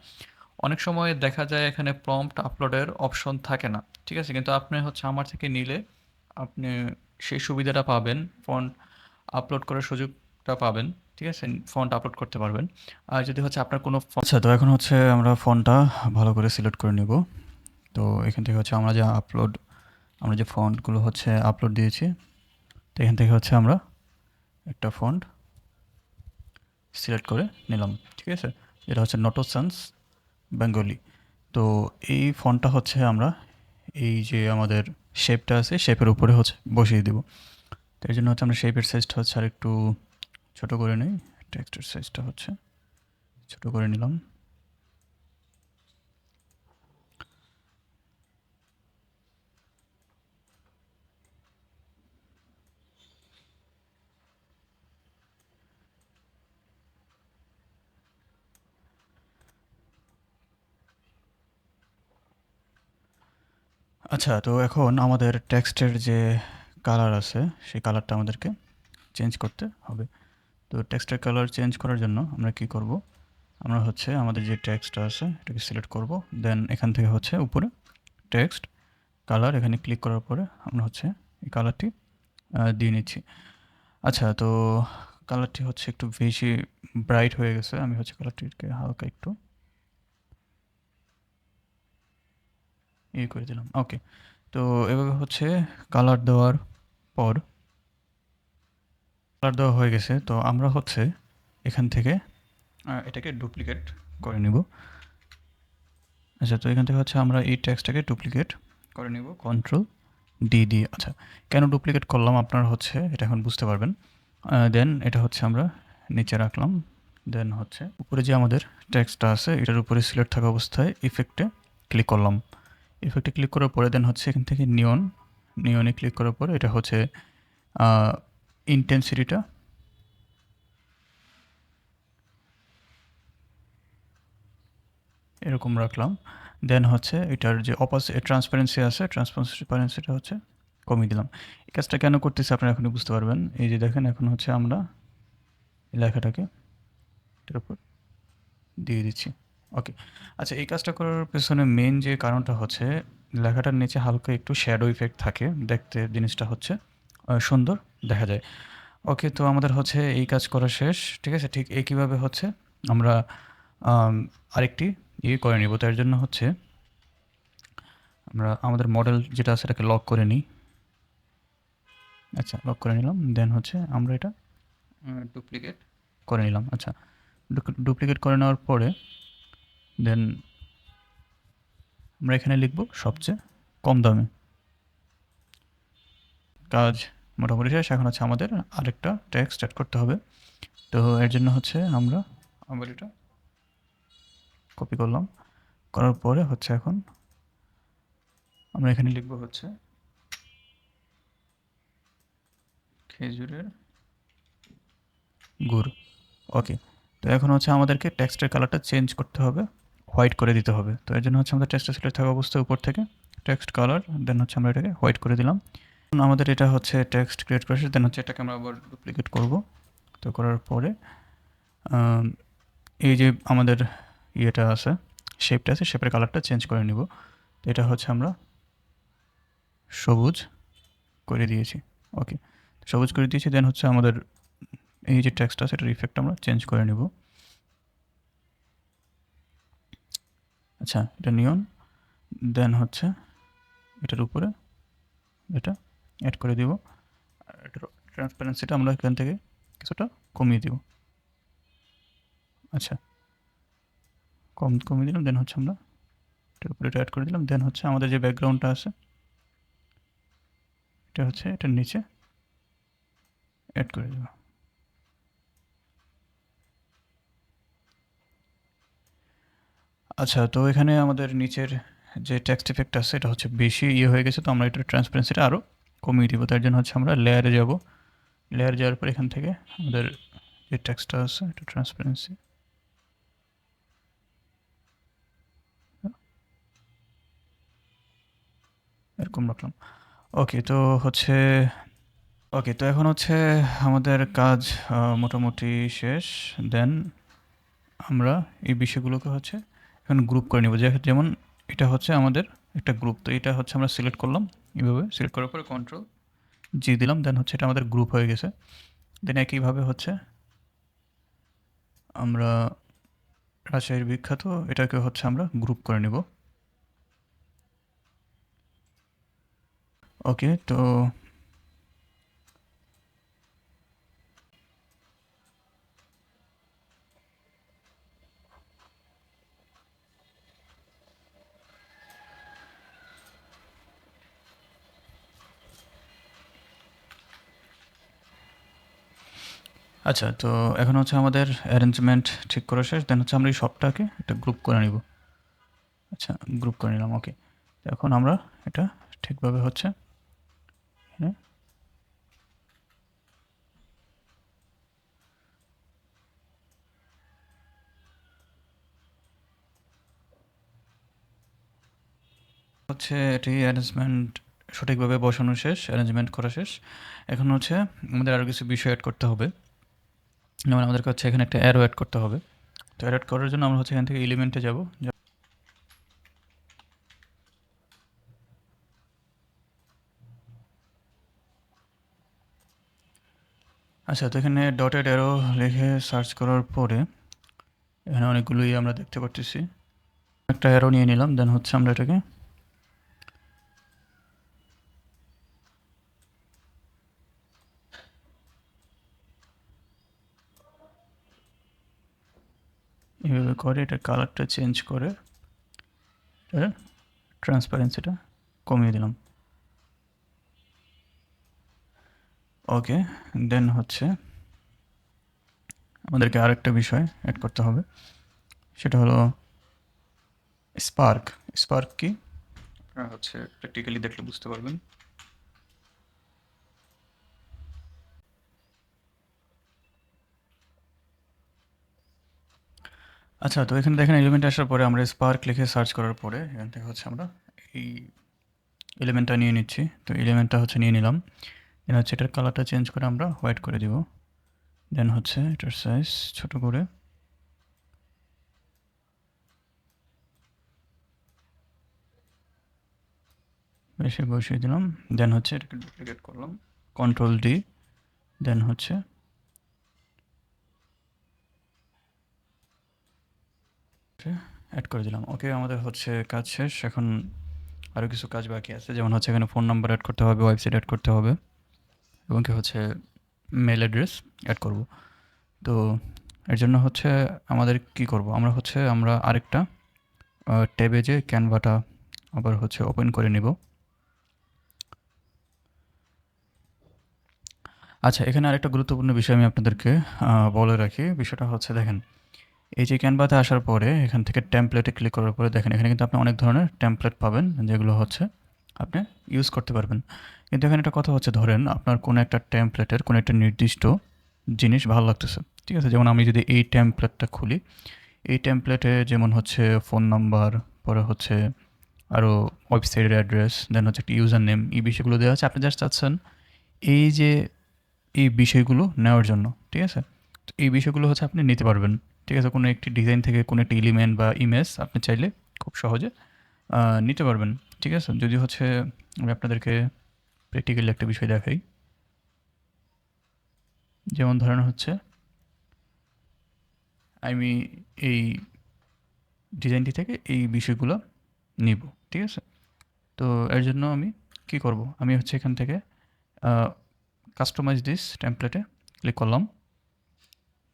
অনেক সময় দেখা যায় এখানে প্রম্পট আপলোডের অপশন থাকে না, ঠিক আছে, কিন্তু আপনি হচ্ছে আমার থেকে নিলে আপনি সেই সুবিধাটা পাবেন, ফন্ট আপলোড করার সুযোগটা পাবেন, ঠিক আছে, ফন্ট আপলোড করতে পারবেন। আর যদি হচ্ছে আপনার কোনো আচ্ছা, তো এখন হচ্ছে আমরা ফন্টটা ভালো করে সিলেক্ট করে নেব। তো এখান থেকে হচ্ছে আমরা যে ফন্টগুলো হচ্ছে আপলোড দিয়েছি, তো এখান থেকে হচ্ছে আমরা একটা ফন্ট সিলেক্ট করে নিলাম, ঠিক আছে, যেটা হচ্ছে নোটোসান্স বেঙ্গলি। তো এই ফন্টটা হচ্ছে আমরা এই যে আমাদের শেপটা আছে শেপের উপরে হচ্ছে বসিয়ে দেব। তো এর জন্য হচ্ছে আমরা শেপের সাইজটা হচ্ছে আর একটু ছোট করে নিই, টেক্সটের সাইজটা হচ্ছে ছোট করে নিলাম। আচ্ছা, তো এখন আমাদের টেক্সটের যে কালার আছে সেই কালারটা আমাদেরকে চেঞ্জ করতে হবে। তো টেক্সটের কালার চেঞ্জ করার জন্য আমরা কি করব, আমরা হচ্ছে আমাদের যে টেক্সটটা আছে এটাকে সিলেক্ট করব। দেন এখান থেকে হচ্ছে উপরে টেক্সট কালার এখানে ক্লিক করার পরে আমরা হচ্ছে এই কালারটি দিয়ে নিচ্ছি। আচ্ছা, তো কালারটি হচ্ছে একটু বেশি ব্রাইট হয়ে গেছে, আমি হচ্ছে কালারটিকে হালকা একটু করে দিলাম। ওকে, তো এভাবে হচ্ছে কালার দেওয়ার পর কালার দেওয়া হয়ে গেছে। তো আমরা হচ্ছে এখান থেকে এটাকে ডুপ্লিকেট করে নিব। আচ্ছা, তো এখান থেকে হচ্ছে আমরা এই টেক্সটটাকে ডুপ্লিকেট করে নিব কন্ট্রোল ডি দিয়ে। আচ্ছা, কেন ডুপ্লিকেট করলাম আপনারা হচ্ছে এটা এখন বুঝতে পারবেন। দেন এটা হচ্ছে আমরা নিচে রাখলাম। দেন হচ্ছে উপরে যে আমাদের টেক্সটটা আছে এটার উপরে সিলেক্ট থাকা অবস্থায় ইফেক্টে ক্লিক করলাম। ইফেক্টে ক্লিক করার পরে দেন হচ্ছে এখান থেকে নিয়নে ক্লিক করার পরে এটা হচ্ছে ইন্টেন্সিটিটা এরকম রাখলাম। দেন হচ্ছে এটার যে ট্রান্সপারেন্সি আছে ট্রান্সপারেন্সিটা হচ্ছে কমিয়ে দিলাম। এই কাজটা কেন করতেছি আপনারা এখনই বুঝতে পারবেন। এই যে দেখেন এখন হচ্ছে আমরা এই লেখাটাকে এটার উপর দিয়ে দিচ্ছি। ওকে, আচ্ছা, এই কাজটা করার পেছনে মেন যে কারণটা হচ্ছে লেখাটার নিচে হালকা একটু শ্যাডো ইফেক্ট থাকে, দেখতে জিনিসটা হচ্ছে সুন্দর দেখা যায়। ওকে, তো আমাদের হচ্ছে এই কাজ করা শেষ, ঠিক আছে। ঠিক একইভাবে হচ্ছে আমরা আরেকটি করে নিব। তার জন্য হচ্ছে আমরা আমাদের মডেল যেটা আছে এটাকে লক করে নিই। আচ্ছা, লক করে নিলাম। দেন হচ্ছে আমরা এটা ডুপ্লিকেট করে নিলাম। আচ্ছা, ডুপ্লিকেট করে নেওয়ার পরে দেন আমরা এখানে লিখব সবচেয়ে কম দামে। কাজ মোটামুটি শেষ। এখন হচ্ছে আমাদের আরেকটা টেক্সট অ্যাড করতে হবে। তো এর জন্য হচ্ছে আমরা আবার এটা কপি করলাম, করার পরে হচ্ছে এখন আমরা এখানে লিখব হচ্ছে খেজুরের গুড়। ওকে, তো এখন হচ্ছে আমাদেরকে টেক্সটের কালারটা চেঞ্জ করতে হবে, হোয়াইট করে দিতে হবে। তো এর জন্য হচ্ছে আমাদের টেক্সটটা সিলেক্ট থাকা অবস্থায় উপর থেকে টেক্সট কালার, দেন হচ্ছে আমরা এটাকে হোয়াইট করে দিলাম। আমাদের এটা হচ্ছে টেক্সট ক্রিয়েট করা শেষ, দেন হচ্ছে এটাকে আমরা আবার ডুপ্লিকেট করব। তো করার পরে এই যে আমাদের ইয়েটা আছে, শেপটা আছে, শেপের কালারটা চেঞ্জ করে নিব। তো এটা হচ্ছে আমরা সবুজ করে দিয়েছি। ওকে, সবুজ করে দিয়েছি। দেন হচ্ছে আমাদের এই যে টেক্সট আছে এটার ইফেক্ট আমরা চেঞ্জ করে নিব। আচ্ছা, এটা নিয়ন। দেন হচ্ছে এটার উপরে এটা অ্যাড করে দিব। আর এটার ট্রান্সপারেন্সিটা আমরা এখান থেকে কিছুটা কমিয়ে দিব। আচ্ছা, কমিয়ে দিলাম। দেন হচ্ছে আমরা এটার উপরে এটা অ্যাড করে দিলাম। দেন হচ্ছে আমাদের যে ব্যাকগ্রাউন্ডটা আছে এটা হচ্ছে এটার নিচে অ্যাড করে দেব। আচ্ছা, তো এখানে আমাদের নিচের যে টেক্সট ইফেক্ট আছে এটা হচ্ছে বেশি হয়ে গেছে, তো আমরা এটার ট্রান্সপারেন্সিটা আরও কমিয়ে দিব। তার জন্য হচ্ছে আমরা লেয়ারে যাব। লেয়ারে যাওয়ার পর এখান থেকে আমাদের যে টেক্সটটা আছে এটা ট্রান্সপারেন্সি এরকম রাখলাম। ওকে, তো হচ্ছে তো এখন হচ্ছে আমাদের কাজ মোটামুটি শেষ। দেন আমরা এই বিষয়গুলোকে হচ্ছে এখন গ্রুপ করে নেব। যেমন এটা হচ্ছে আমাদের একটা গ্রুপ, তো এটা হচ্ছে আমরা সিলেক্ট করলাম। এইভাবে সিলেক্ট করার পরে কন্ট্রোল জি দিলাম। দেন হচ্ছে এটা আমাদের গ্রুপ হয়ে গেছে। দেন একইভাবে হচ্ছে আমরা রাজশাহীর বিখ্যাত এটাকে হচ্ছে আমরা গ্রুপ করে নেব। ওকে, তো আচ্ছা, তো এখন হচ্ছে আমাদের অ্যারেঞ্জমেন্ট ঠিক করা শেষ। দেন হচ্ছে আমরা এই সবটাকে একটা গ্রুপ করে নিব। আচ্ছা, গ্রুপ করে নিলাম। ওকে, এখন আমরা এটা ঠিকভাবে হচ্ছে হ্যাঁ, হচ্ছে এটি অ্যারেঞ্জমেন্ট সঠিকভাবে বসানো শেষ, অ্যারেঞ্জমেন্ট করা শেষ। এখন হচ্ছে আমাদের আরও কিছু বিষয় অ্যাড করতে হবে। যেমন আমাদেরকে হচ্ছে এখানে একটা অ্যারো অ্যাড করতে হবে। তো অ্যাড করার জন্য আমরা হচ্ছে এখান থেকে এলিমেন্টে যাব। আচ্ছা, তো এখানে ডটেড অ্যারো লিখে সার্চ করার পরে এখানে অনেকগুলোই আমরা দেখতে পাচ্ছি। একটা অ্যারো নিয়ে নিলাম। দেন হচ্ছে আমরা এটাকে এভাবে করে এটা কালারটা চেঞ্জ করে এটা ট্রান্সপারেন্সিটা কমিয়ে দিলাম। ওকে, দেন হচ্ছে আমাদেরকে আরেকটা বিষয় অ্যাড করতে হবে, সেটা হলো স্পার্ক। স্পার্ক কি আপনারা হচ্ছে প্র্যাকটিক্যালি দেখলে বুঝতে পারবেন। আচ্ছা, তো এখানে দেখেন এলিমেন্ট আসার পরে আমরা স্পার্ক লিখে সার্চ করার পরে এখান থেকে হচ্ছে আমরা এই এলিমেন্টটা নিয়ে নিচ্ছি। তো এলিমেন্টটা হচ্ছে নিয়ে নিলাম। দেন হচ্ছে এটার কালারটা চেঞ্জ করে আমরা হোয়াইট করে দিব। দেন হচ্ছে এটার সাইজ ছোট করে বেশি বসিয়ে দিলাম। দেন হচ্ছে এটাকে ডুপ্লিকেট করলাম, কন্ট্রোল ডি। দেন হচ্ছে অ্যাড করে দিলাম। ওকে, আমাদের হচ্ছে কাজ শেষ। এখন আরও কিছু কাজ বাকি আছে, যেমন হচ্ছে এখানে ফোন নাম্বার অ্যাড করতে হবে, ওয়েবসাইট অ্যাড করতে হবে এবং কি হচ্ছে মেল অ্যাড্রেস অ্যাড করব। তো এর জন্য হচ্ছে আমাদের কি করব, আমরা আরেকটা ট্যাবে যে ক্যানভাটা আবার হচ্ছে ওপেন করে নিব। আচ্ছা, এখানে আরেকটা গুরুত্বপূর্ণ বিষয় আমি আপনাদেরকে বলে রাখি। বিষয়টা হচ্ছে দেখেন, এই যে ক্যানভাতে আসার পরে এখান থেকে টেমপ্লেটে ক্লিক করার পরে দেখেন এখানে কিন্তু আপনি অনেক ধরনের টেমপ্লেট পাবেন, যেগুলো হচ্ছে আপনি ইউজ করতে পারবেন। কিন্তু এখানে একটা কথা হচ্ছে, ধরেন আপনার কোনো একটা টেমপ্লেটের কোনো একটা নির্দিষ্ট জিনিস ভালো লাগতেছে, ঠিক আছে? যেমন আমি যদি এই টেমপ্লেটটা খুলি, এই টেমপ্লেটে যেমন হচ্ছে ফোন নাম্বার, পরে হচ্ছে আরও ওয়েবসাইটের অ্যাড্রেস, দেন হচ্ছে একটা ইউজার নেম, এই বিষয়গুলো দেওয়া আছে। আপনি জাস্ট চাচ্ছেন এই যে এই বিষয়গুলো নেওয়ার জন্য, ঠিক আছে? তো এই বিষয়গুলো হচ্ছে আপনি নিতে পারবেন, ঠিক আছে? কোনো একটি ডিজাইন থেকে কোনো একটি এলিমেন্ট বা ইমেজ আপনি চাইলে খুব সহজে নিতে পারবেন, ঠিক আছে? যদি হচ্ছে আমি আপনাদেরকে প্র্যাকটিক্যালি একটা বিষয় দেখাই। যেমন ধরেন হচ্ছে আমি এই ডিজাইনটি থেকে এই বিষয়গুলো নিব, ঠিক আছে? তো এর জন্য আমি কি করব? আমি হচ্ছে এখান থেকে কাস্টমাইজ দিস টেমপ্লেটে ক্লিক করলাম।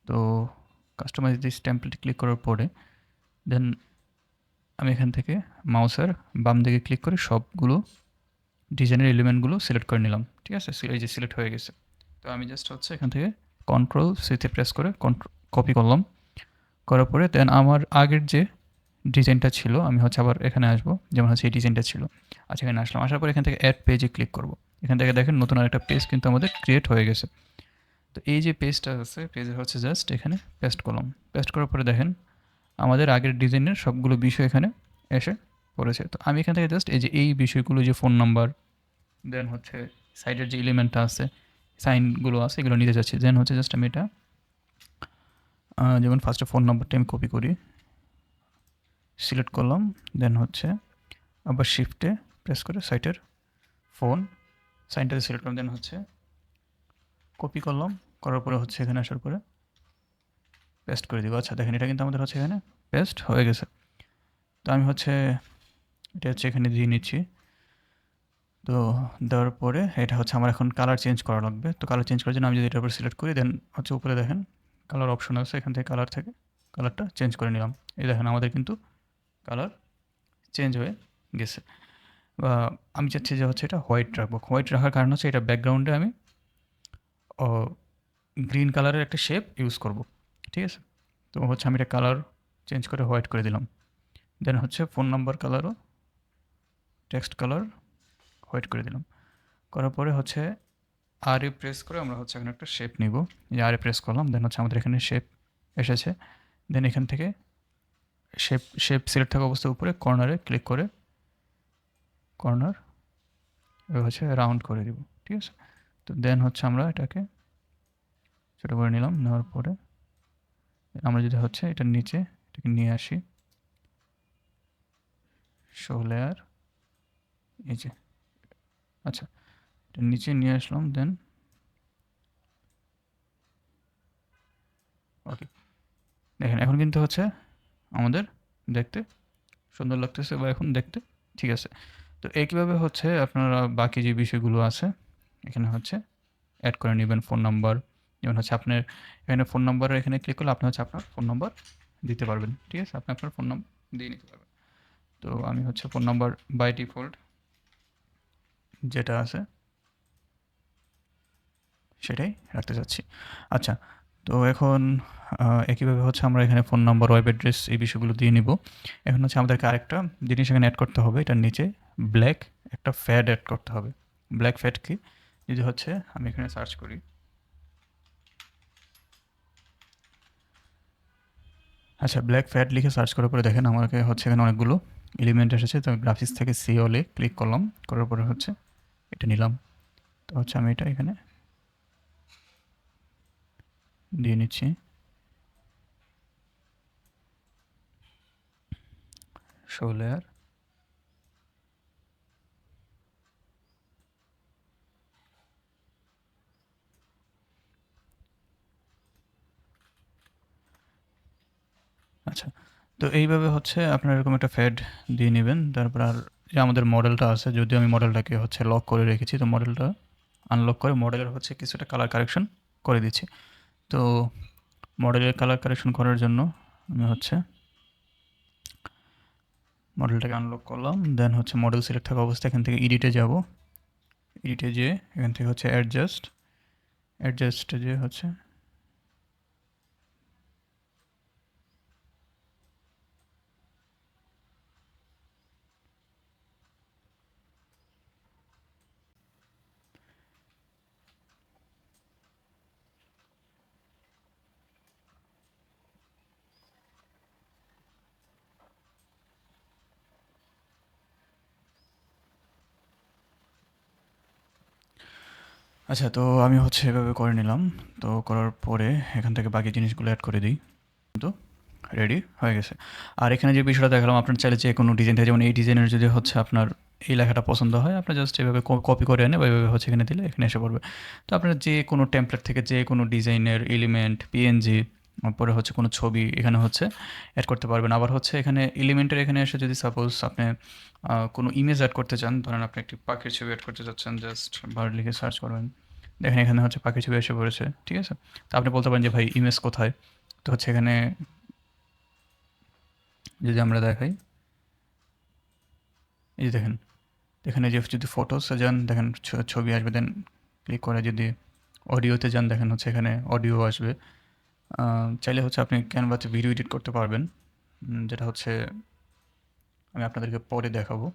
তো কাস্টমাইজ দিস টেমপ্লেটে ক্লিক করার পরে দেন আমি এখান থেকে মাউসের বাম দিকে ক্লিক করে সবগুলো ডিজাইনের এলিমেন্টগুলো সিলেক্ট করে নিলাম, ঠিক আছে? এই যে সিলেক্ট হয়ে গেছে। তো আমি জাস্ট হচ্ছে এখান থেকে কন্ট্রোল সিতে প্রেস করে কপি করলাম। করার পরে দেন আমার আগের যে ডিজাইনটা ছিল আমি হচ্ছে আবার এখানে আসবো, যেমন হচ্ছে এই ডিজাইনটা ছিল। আচ্ছা, এখানে আসলাম, আসার পর এখান থেকে অ্যাড পেজে ক্লিক করব। এখান থেকে দেখেন নতুন আরেকটা পেজ কিন্তু আমাদের ক্রিয়েট হয়ে গেছে। তো এই যে পেজটা আছে, পেজে হচ্ছে জাস্ট এখানে পেস্ট করলাম। পেস্ট করার পরে দেখেন আমাদের আগের ডিজাইনের সবগুলো বিষয় এখানে এসে পড়েছে। তো আমি এখান থেকে জাস্ট এই যে এই বিষয়গুলো, যে ফোন নাম্বার, দেন হচ্ছে সাইডের যে এলিমেন্টটা আছে, সাইনগুলো আছে, এগুলো নিতে যাচ্ছি। দেন হচ্ছে জাস্ট আমি এটা যেমন ফার্স্টে ফোন নাম্বারটা আমি কপি করি, সিলেক্ট করলাম। দেন হচ্ছে আবার শিফটে প্রেস করে সাইটের ফোন সাইনটাতে সিলেক্ট করলাম। দেন হচ্ছে কপি করলাম, করার পরে হচ্ছে এখানে আসার পরে পেস্ট করে দিব। আচ্ছা দেখেন এটা কিন্তু আমাদের হচ্ছে এখানে পেস্ট হয়ে গেছে। তো আমি হচ্ছে এটা হচ্ছে এখানে দিয়ে নিচ্ছি। তো দেওয়ার পরে এটা হচ্ছে আমার এখন কালার চেঞ্জ করা লাগবে। তো কালার চেঞ্জ করার জন্য আমি যদি এটার উপর সিলেক্ট করি দেন হচ্ছে উপরে দেখেন কালার অপশন আছে, এখান থেকে কালার থেকে কালারটা চেঞ্জ করে নিলাম। এই দেখেন আমাদের কিন্তু কালার চেঞ্জ হয়ে গেছে। বা আমি চাচ্ছি যে হচ্ছে এটা হোয়াইট রাখবো। হোয়াইট রাখার কারণ হচ্ছে এটা ব্যাকগ্রাউন্ডে আমি গ্রিন কালারের একটা শেপ ইউজ করব, ঠিক আছে? তো হচ্ছে আমি এটা কালার চেঞ্জ করে হোয়াইট করে দিলাম। দেন হচ্ছে ফোন নাম্বার কালারও টেক্সট কালার হোয়াইট করে দিলাম। করার পরে হচ্ছে আর এ প্রেস করে আমরা হচ্ছে এখানে একটা শেপ নিব। এই আর এ প্রেস করলাম, দেন হচ্ছে আমাদের এখানে শেপ এসেছে। দেন এখান থেকে শেপ শেপ সিলেক্ট থাকা অবস্থায় উপরে কর্নারে ক্লিক করে কর্নার হচ্ছে রাউন্ড করে দিব, ঠিক আছে? তো দেন হচ্ছে আমরা এটাকে ছোটো করে নিলাম। নেওয়ার পরে আমরা যদি হচ্ছে এটার নিচে এটাকে নিয়ে আসি, শো লেয়ার, এই যে আচ্ছা এটা নিচে নিয়ে আসলাম। দেন ওকে, দেখেন এখন কিন্তু হচ্ছে আমাদের দেখতে সুন্দর লাগতেছে বা এখন দেখতে ঠিক আছে। তো একইভাবে হচ্ছে আপনারা বাকি যে বিষয়গুলো আছে এখানে হচ্ছে অ্যাড করে নেবেন। ফোন নাম্বার, যেমন হচ্ছে আপনার এখানে ফোন নাম্বারের এখানে ক্লিক করলে আপনি হচ্ছে আপনার ফোন নাম্বার দিতে পারবেন, ঠিক আছে? আপনি আপনার ফোন নাম্বার দিয়ে নিতে পারবেন। তো আমি হচ্ছে ফোন নাম্বার বাই ডিফল্ট যেটা আছে সেটাই রাখতে চাচ্ছি। আচ্ছা, তো এখন একইভাবে হচ্ছে আমরা এখানে ফোন নাম্বার, ওয়েব অ্যাড্রেস এই বিষয়গুলো দিয়ে নিব। এখন হচ্ছে আমাদেরকে আরেকটা জিনিস এখানে অ্যাড করতে হবে। এটার নিচে ব্ল্যাক একটা ফ্যাড অ্যাড করতে হবে। ব্ল্যাক ফ্যাড কি? যদি হচ্ছে আমি এখানে সার্চ করি, আচ্ছা ব্ল্যাক ফ্যাড লিখে সার্চ করার পরে দেখেন আমাকে হচ্ছে এখানে অনেকগুলো এলিমেন্ট এসেছে। তো গ্রাফিক্স থেকে সি অলে ক্লিক করলাম, করার পরে হচ্ছে এটা নিলাম। তো হচ্ছে আমি এটা এখানে দিয়ে নিচ্ছি। শো লেয়ার, আচ্ছা। তো এইভাবে হচ্ছে আপনার এরকম একটা ফ্যাড দিয়ে নেবেন। তারপর আর যে আমাদের মডেলটা আছে, যদিও আমি মডেলটাকে হচ্ছে লক করে রেখেছি, তো মডেলটা আনলক করে মডেলের হচ্ছে কিছুটা কালার কারেকশন করে দিচ্ছি। তো মডেলের কালার কারেকশন করার জন্য আমি হচ্ছে মডেলটাকে আনলক করলাম। দেন হচ্ছে মডেল সিলেক্ট থাকা অবস্থায় এখান থেকে এডিটে যাব। এডিটে যেয়ে এখান থেকে হচ্ছে অ্যাডজাস্টে যে হচ্ছে আচ্ছা, তো আমি হচ্ছে এভাবে করে নিলাম। তো করার পরে এখান থেকে বাকি জিনিসগুলো অ্যাড করে দিই। তো রেডি হয়ে গেছে। আর এখানে যে বিষয়টা দেখালাম, আপনার চাইলে যে কোনো ডিজাইন থেকে, যেমন এই ডিজাইনের যদি হচ্ছে আপনার এই লেখাটা পছন্দ হয়, আপনি জাস্ট এভাবে কপি করে এনে বা এভাবে হচ্ছে এখানে দিলে এখানে এসে পড়বে। তো আপনার যে কোনো টেমপ্লেট থেকে যে কোনো ডিজাইনের এলিমেন্ট, পিএনজি, পরে হচ্ছে কোনো ছবি এখানে হচ্ছে অ্যাড করতে পারবেন। আবার হচ্ছে এখানে এলিমেন্টের এখানে এসে যদি সাপোজ আপনি কোনো ইমেজ অ্যাড করতে চান, ধরেন আপনি একটি পাখির ছবি অ্যাড করতে চাচ্ছেন, জাস্ট বার্ড লিখে সার্চ করবেন। দেখেন এখানে হচ্ছে পাখির ছবি এসে পড়েছে, ঠিক আছে? তো আপনি বলতে পারেন যে ভাই ইমেজ কোথায়? তো হচ্ছে এখানে যদি আমরা দেখাই, এই যে দেখেন, এখানে যে যদি ফটোসে যান দেখেন ছবি আসবে, দেন ক্লিক করে যদি অডিওতে যান দেখেন হচ্ছে এখানে অডিও আসবে। চাইলে হচ্ছে আপনি ক্যানভাতে ভিডিও এডিট করতে পারবেন, যেটা হচ্ছে আমি আপনাদেরকে পরে দেখাবো।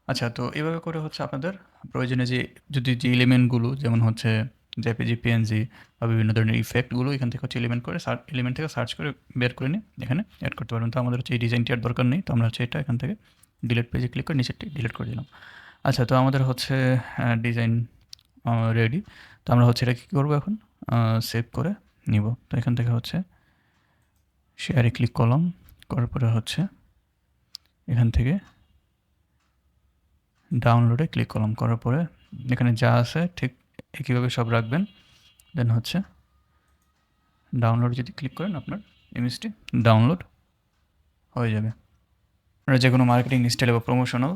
আচ্ছা, তো এভাবে করে হচ্ছে আপনাদের প্রয়োজনে যে যদি যে এলিমেন্টগুলো যেমন হচ্ছে জেপিজি, পিএনজি বা বিভিন্ন ধরনের ইফেক্টগুলো এখান থেকে হচ্ছে এলিমেন্ট থেকে সার্চ করে বের করে নিয়ে এখানে অ্যাড করতে পারবেন। তো আমাদের হচ্ছে এই ডিজাইনটি আর দরকার নেই, তো আমরা হচ্ছে এটা এখান থেকে ডিলিট পেজে ক্লিক করে নিচেরটি ডিলিট করে দিলাম। আচ্ছা, তো আমাদের হচ্ছে ডিজাইন রেডি। তো আমরা হচ্ছে এটা কী করবো এখন, সেভ করে নিব। তো এখান থেকে হচ্ছে শেয়ারে ক্লিক করলাম, করার পরে হচ্ছে এখান থেকে ডাউনলোডে ক্লিক করলাম, করার পরে এখানে যা আছে ঠিক একইভাবে সব রাখবেন। দেন হচ্ছে ডাউনলোড যদি ক্লিক করেন আপনার ইমেজটি ডাউনলোড হয়ে যাবে। আপনারা যে কোনো মার্কেটিং স্টাইল বা প্রমোশনাল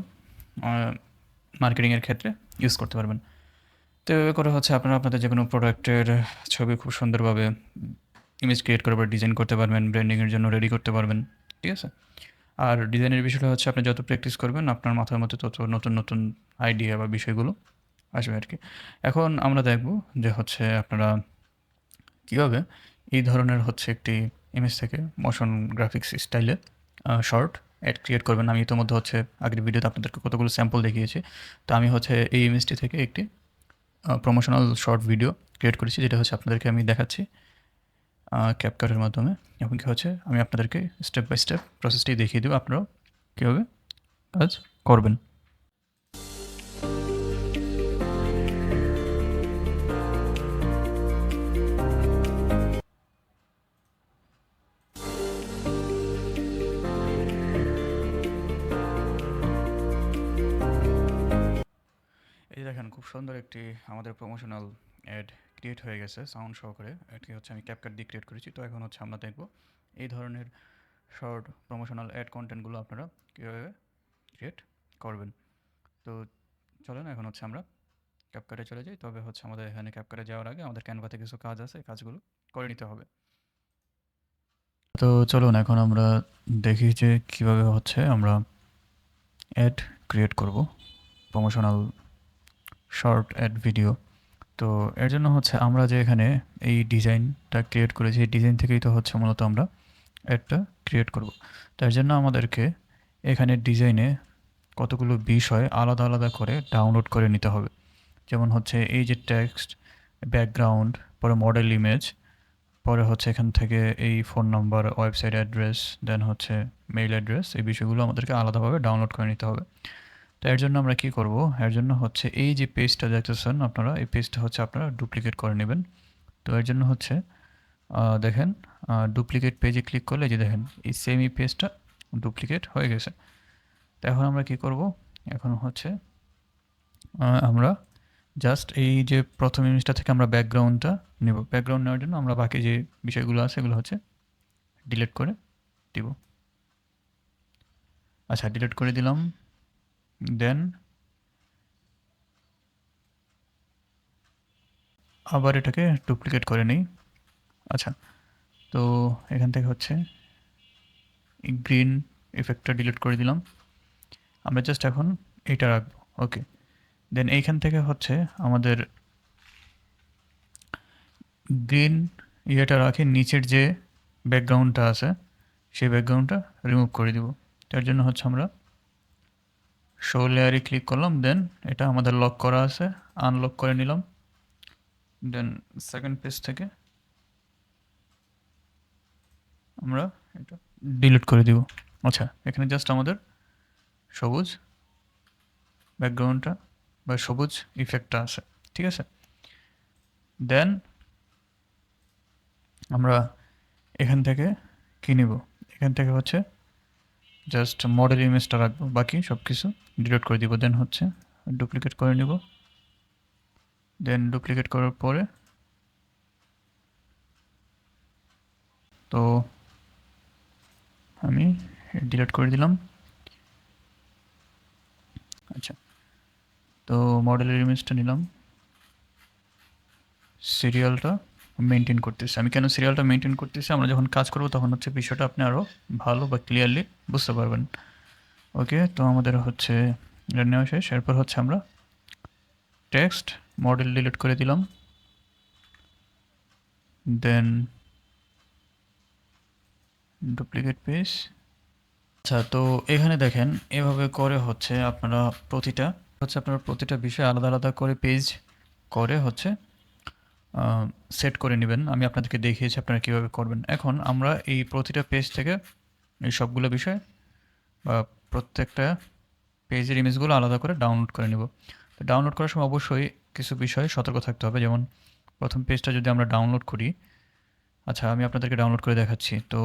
মার্কেটিংয়ের ক্ষেত্রে ইউজ করতে পারবেন। তো এভাবে করে হচ্ছে আপনারা আপনাদের যে কোনো প্রোডাক্টের ছবি খুব সুন্দরভাবে ইমেজ ক্রিয়েট করে বা ডিজাইন করতে পারবেন, ব্র্যান্ডিংয়ের জন্য রেডি করতে পারবেন, ঠিক আছে? আর ডিজাইনের বিষয়টা হচ্ছে আপনি যত প্র্যাকটিস করবেন আপনার মাথার মধ্যে তত নতুন নতুন আইডিয়া বা বিষয়গুলো আসবে আর কি। এখন আমরা দেখব যে হচ্ছে আপনারা কীভাবে এই ধরনের হচ্ছে একটি ইমেজ থেকে মোশন গ্রাফিক্স স্টাইলে শর্ট অ্যাড ক্রিয়েট করবেন। আমি ইতিমধ্যে হচ্ছে আগের ভিডিওতে আপনাদেরকে কতগুলো স্যাম্পল দেখিয়েছি। তো আমি হচ্ছে এই ইমেজটি থেকে একটি প্রমোশনাল শর্ট ভিডিও ক্রিয়েট করেছি, যেটা হচ্ছে আপনাদেরকে আমি দেখাচ্ছি ক্যাপকাটের মাধ্যমে। এবং কি হচ্ছে আমি আপনাদেরকে স্টেপ বাই স্টেপ প্রসেসটি দেখিয়ে দেবো, আপনারাও কীভাবে কাজ করবেন। এই যে দেখেন, খুব সুন্দর একটি আমাদের প্রমোশনাল অ্যাড ক্রিয়েট হয়ে গেছে সাউন্ড সহকারে। অ্যাডটি হচ্ছে আমি ক্যাপকাট দিয়ে ক্রিয়েট করেছি। তো এখন হচ্ছে আমরা দেখব এই ধরনের শর্ট প্রমোশনাল অ্যাড কন্টেন্টগুলো আপনারা কীভাবে ক্রিয়েট করবেন। তো চলেন এখন হচ্ছে আমরা ক্যাপকাটে চলে যাই। তবে হচ্ছে আমাদের এখানে ক্যাপকাটে যাওয়ার আগে আমাদের ক্যানভাতে কিছু কাজ আছে, এই কাজগুলো করে নিতে হবে। তো চলুন এখন আমরা দেখি যে কীভাবে হচ্ছে আমরা অ্যাড ক্রিয়েট করব, প্রমোশনাল শর্ট অ্যাড ভিডিও। তো এর জন্য হচ্ছে আমরা যে এখানে এই ডিজাইনটা ক্রিয়েট করেছি, এই ডিজাইন থেকেই তো হচ্ছে মূলত আমরা অ্যাডটা ক্রিয়েট করব। তার জন্য আমাদেরকে এখানে ডিজাইনে কতগুলো বিষয় আলাদা আলাদা করে ডাউনলোড করে নিতে হবে। যেমন হচ্ছে এই যে টেক্সট, ব্যাকগ্রাউন্ড, পরে মডেল ইমেজ, পরে হচ্ছে এখান থেকে এই ফোন নাম্বার, ওয়েবসাইট অ্যাড্রেস, দেন হচ্ছে মেইল অ্যাড্রেস, এই বিষয়গুলো আমাদেরকে আলাদাভাবে ডাউনলোড করে নিতে হবে। তো এর জন্য আমরা কী করব, এর জন্য হচ্ছে এই যে পেজটা দেখতেছেন আপনারা, এই পেজটা হচ্ছে আপনারা ডুপ্লিকেট করে নেবেন। তো এর জন্য হচ্ছে দেখেন ডুপ্লিকেট পেজে ক্লিক করলে যে দেখেন এই সেম এই পেজটা ডুপ্লিকেট হয়ে গেছে। তো এখন আমরা কী করব, এখন হচ্ছে আমরা জাস্ট এই যে প্রথম ইমেজটা থেকে আমরা ব্যাকগ্রাউন্ডটা নেব। ব্যাকগ্রাউন্ড নেওয়ার জন্য আমরা বাকি যে বিষয়গুলো আছে এগুলো হচ্ছে ডিলিট করে দিব। আচ্ছা, ডিলিট করে দিলাম। দেন আবার এটাকে ডুপ্লিকেট করে নিই। আচ্ছা, তো এখান থেকে হচ্ছে এই গ্রিন ইফেক্টটা ডিলিট করে দিলাম। আমরা জাস্ট এখন এইটা রাখবো, ওকে। দেন এইখান থেকে হচ্ছে আমাদের গ্রিন ইয়েটা রাখে, নিচের যে ব্যাকগ্রাউন্ডটা আছে সেই ব্যাকগ্রাউন্ডটা রিমুভ করে দিব। তার জন্য হচ্ছে আমরা শো লেয়ারে ক্লিক করলাম, দেন এটা আমাদের লক করা আছে, আনলক করে নিলাম। দেন সেকেন্ড পেজ থেকে আমরা এটা ডিলিট করে দিব। আচ্ছা, এখানে জাস্ট আমাদের সবুজ ব্যাকগ্রাউন্ডটা বা সবুজ ইফেক্টটা আছে, ঠিক আছে? দেন আমরা এখান থেকে কী নিব, এখান থেকে হচ্ছে জাস্ট মডেল ইমেজটা রাখবো, বাকি সব কিছু ডিলিট করে দিব। দেন হচ্ছে ডুপ্লিকেট করে নিব। দেন ডুপ্লিকেট করার পরে তো আমি ডিলিট করে দিলাম। আচ্ছা, তো মডেলের ইমেজটা নিলাম, সিরিয়ালটা মেনটেন করতেছি। আমি কেন সিরিয়ালটা মেনটেন করতেছি, আমরা যখন কাজ করব তখন হচ্ছে বিষয়টা আপনি আরও ভালো বা ক্লিয়ারলি বুঝতে পারবেন। ওকে, তো আমাদের হচ্ছে এটা নেওয়া শেষ। এরপর হচ্ছে আমরা টেক্সট মডেল ডিলিট করে দিলাম। দেন ডুপ্লিকেট পেজ। আচ্ছা, তো এখানে দেখেন এভাবে করে হচ্ছে আপনারা প্রতিটা বিষয় আলাদা আলাদা করে পেজ করে হচ্ছে সেট করে নেবেন। আমি আপনাদেরকে দেখিয়েছি আপনারা কীভাবে করবেন। এখন আমরা এই প্রতিটা পেজ থেকে এই সবগুলো বিষয় বা প্রত্যেকটা পেজের ইমেজগুলো আলাদা করে ডাউনলোড করে নেব। তো ডাউনলোড করার সময় অবশ্যই কিছু বিষয়ে সতর্ক থাকতে হবে। যেমন প্রথম পেজটা যদি আমরা ডাউনলোড করি, আচ্ছা আমি আপনাদেরকে ডাউনলোড করে দেখাচ্ছি। তো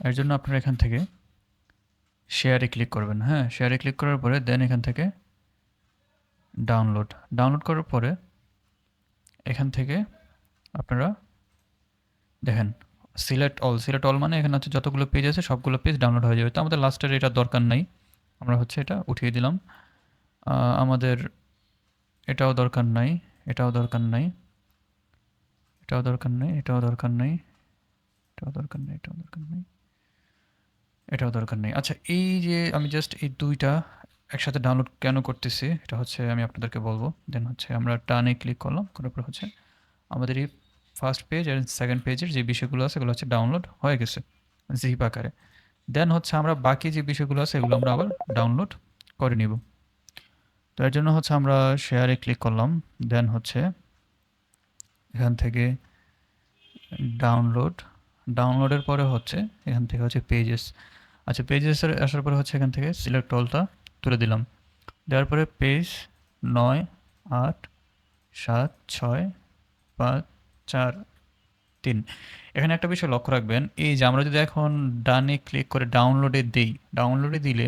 এর জন্য আপনারা এখান থেকে শেয়ারে ক্লিক করবেন। হ্যাঁ, শেয়ারে ক্লিক করার পরে দেন এখান থেকে ডাউনলোড করার পরে এখান থেকে আপনারা দেখেন সিলেক্ট অল মানে এখানে হচ্ছে যতগুলো পেজ আছে সবগুলো পেজ ডাউনলোড হয়ে যাবে। তো আমাদের লাস্টের এটা দরকার নাই, আমরা হচ্ছে এটা উঠিয়ে দিলাম। আমাদের এটাও দরকার নাই, এটাও দরকার নাই, এটাও দরকার নেই, এটাও দরকার নেই, এটাও দরকার নেই, এটাও দরকার নেই, এটাও দরকার নেই। আচ্ছা, এই যে আমি জাস্ট এই দুইটা একসাথে ডাউনলোড কেন করতেছি এটা হচ্ছে আমি আপনাদেরকে বলবো। দেন হচ্ছে আমরা টানে ক্লিক করলাম, করার পর হচ্ছে আমাদের এই ফার্স্ট পেজ আর সেকেন্ড পেজের যে বিষয়গুলো আছে এগুলো হচ্ছে ডাউনলোড হয়ে গেছে জিপ আকারে। দেন হচ্ছে আমরা বাকি যে বিষয়গুলো আছে এগুলো আমরা আবার ডাউনলোড করে নিব। তো এর জন্য হচ্ছে আমরা শেয়ারে ক্লিক করলাম। দেন হচ্ছে এখান থেকে ডাউনলোডের পরে হচ্ছে এখান থেকে হচ্ছে পেজেস। আচ্ছা, পেজেসের আসার পরে হচ্ছে এখান থেকে সিলেক্ট অলটা তুলে দিলাম। দেওয়ার পরে পেজ 9, 8, 7, 6, 5, 4, 3। এখানে একটা বিষয় লক্ষ্য রাখবেন, এই যে আমরা যদি এখন ডানে ক্লিক করে ডাউনলোডে দিলে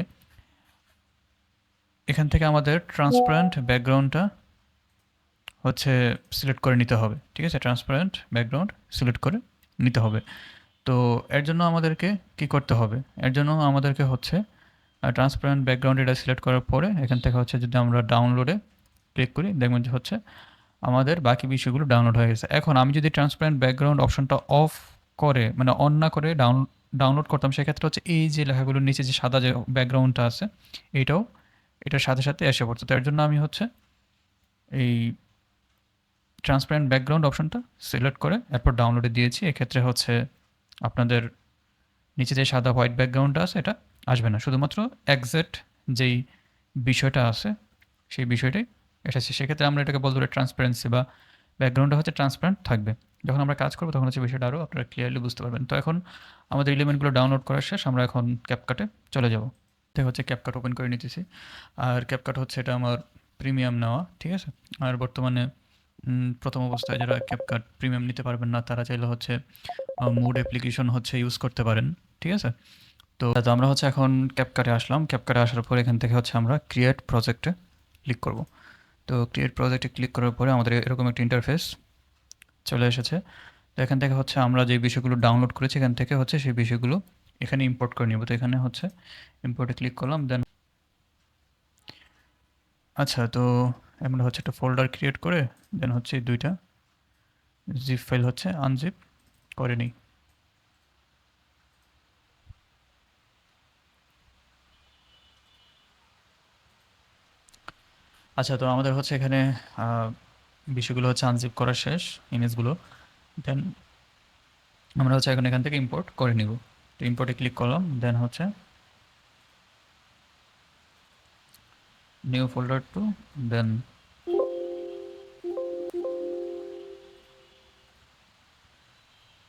এখান থেকে আমাদের ট্রান্সপারেন্ট ব্যাকগ্রাউন্ডটা হচ্ছে সিলেক্ট করে নিতে হবে। ঠিক আছে, ট্রান্সপারেন্ট ব্যাকগ্রাউন্ড সিলেক্ট করে নিতে হবে। তো এর জন্য আমাদেরকে কি করতে হবে, এর জন্য আমাদেরকে হচ্ছে ট্রান্সপারেন্ট ব্যাকগ্রাউন্ড এটা সিলেক্ট করার পরে এখান থেকে হচ্ছে যদি আমরা ডাউনলোডে ক্লিক করি দেখবেন যে হচ্ছে আমাদের বাকি বিষয়গুলো ডাউনলোড হয়ে গেছে। এখন আমি যদি ট্রান্সপারেন্ট ব্যাকগ্রাউন্ড অপশনটা অফ করে মানে অন না করে ডাউনলোড করতাম, সেক্ষেত্রে হচ্ছে এই যে লেখাগুলোর নিচে যে সাদা যে ব্যাকগ্রাউন্ডটা আছে এইটাও এটার সাথে সাথে এসে পড়তো। তো এর জন্য আমি হচ্ছে এই ট্রান্সপারেন্ট ব্যাকগ্রাউন্ড অপশনটা সিলেক্ট করে এরপর ডাউনলোডে দিয়েছি। এক্ষেত্রে হচ্ছে আপনাদের নিচে যে সাদা হোয়াইট ব্যাকগ্রাউন্ডটা আছে এটা আসবে না, শুধুমাত্র এক্সাক্ট যেই বিষয়টা আছে সেই বিষয়টাই এসেছে। সেক্ষেত্রে আমরা এটাকে বলতে পারি ট্রান্সপারেন্সি বা ব্যাকগ্রাউন্ডটা হচ্ছে ট্রান্সপারেন্ট থাকবে। যখন আমরা কাজ করবো তখন হচ্ছে বিষয়টা আরও আপনারা ক্লিয়ারলি বুঝতে পারবেন। তো এখন আমাদের এলিমেন্টগুলো ডাউনলোড করা শেষ, আমরা এখন ক্যাপকাটে চলে যাব। তো হচ্ছে ক্যাপকাট ওপেন করে নিতেছি। আর ক্যাপকাট হচ্ছে এটা আমার প্রিমিয়াম নেওয়া, ঠিক আছে। আর বর্তমানে প্রথম অবস্থায় যারা ক্যাপকাট প্রিমিয়াম নিতে পারবেন না তারা চাইলে হচ্ছে মুড অ্যাপ্লিকেশন হচ্ছে ইউজ করতে পারেন, ঠিক আছে। তো আমরা হচ্ছে এখন ক্যাপকাটে আসলাম। ক্যাপকাটে আসার পর এখান থেকে হচ্ছে আমরা ক্রিয়েট প্রজেক্টে ক্লিক করব। তো ক্রিয়েট প্রজেক্টে ক্লিক করার পরে আমাদের এরকম একটা ইন্টারফেস চলে এসেছে। তো এখান থেকে হচ্ছে আমরা যে বিষয়গুলো ডাউনলোড করেছি এখান থেকে হচ্ছে সেই বিষয়গুলো এখানে ইম্পোর্ট করে নেব। তো এখানে হচ্ছে ইম্পোর্টে ক্লিক করলাম। দেন আচ্ছা, তো আমরা হচ্ছে একটা ফোল্ডার ক্রিয়েট করে দেন হচ্ছে এই দুইটা জিপ ফাইল হচ্ছে আনজিপ করে নিই। আচ্ছা, তো আমাদের হচ্ছে এখানে বিষয়গুলো হচ্ছে আনজিপ করা শেষ ইমেজগুলো। দেন আমরা হচ্ছে এখন এখান থেকে ইম্পোর্ট করে নিব। তো ইম্পোর্টে ক্লিক করলাম। দেন হচ্ছে নিউ ফোল্ডার টু, দেন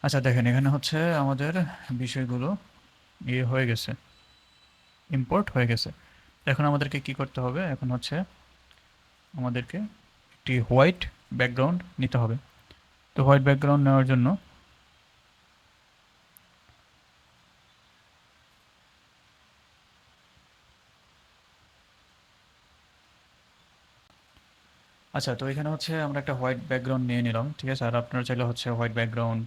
আচ্ছা দেখেন এখানে হচ্ছে আমাদের বিষয়গুলো ইয়ে হয়ে গেছে, ইম্পোর্ট হয়ে গেছে। এখন আমাদেরকে কি করতে হবে, এখন হচ্ছে আমাদেরকে একটি হোয়াইট ব্যাকগ্রাউন্ড নিতে হবে। তো হোয়াইট ব্যাকগ্রাউন্ড নেওয়ার জন্য আচ্ছা, তো এখানে হচ্ছে আমরা একটা হোয়াইট ব্যাকগ্রাউন্ড নিয়ে নিলাম, ঠিক আছে। আর আপনারা চাইলে হচ্ছে হোয়াইট ব্যাকগ্রাউন্ড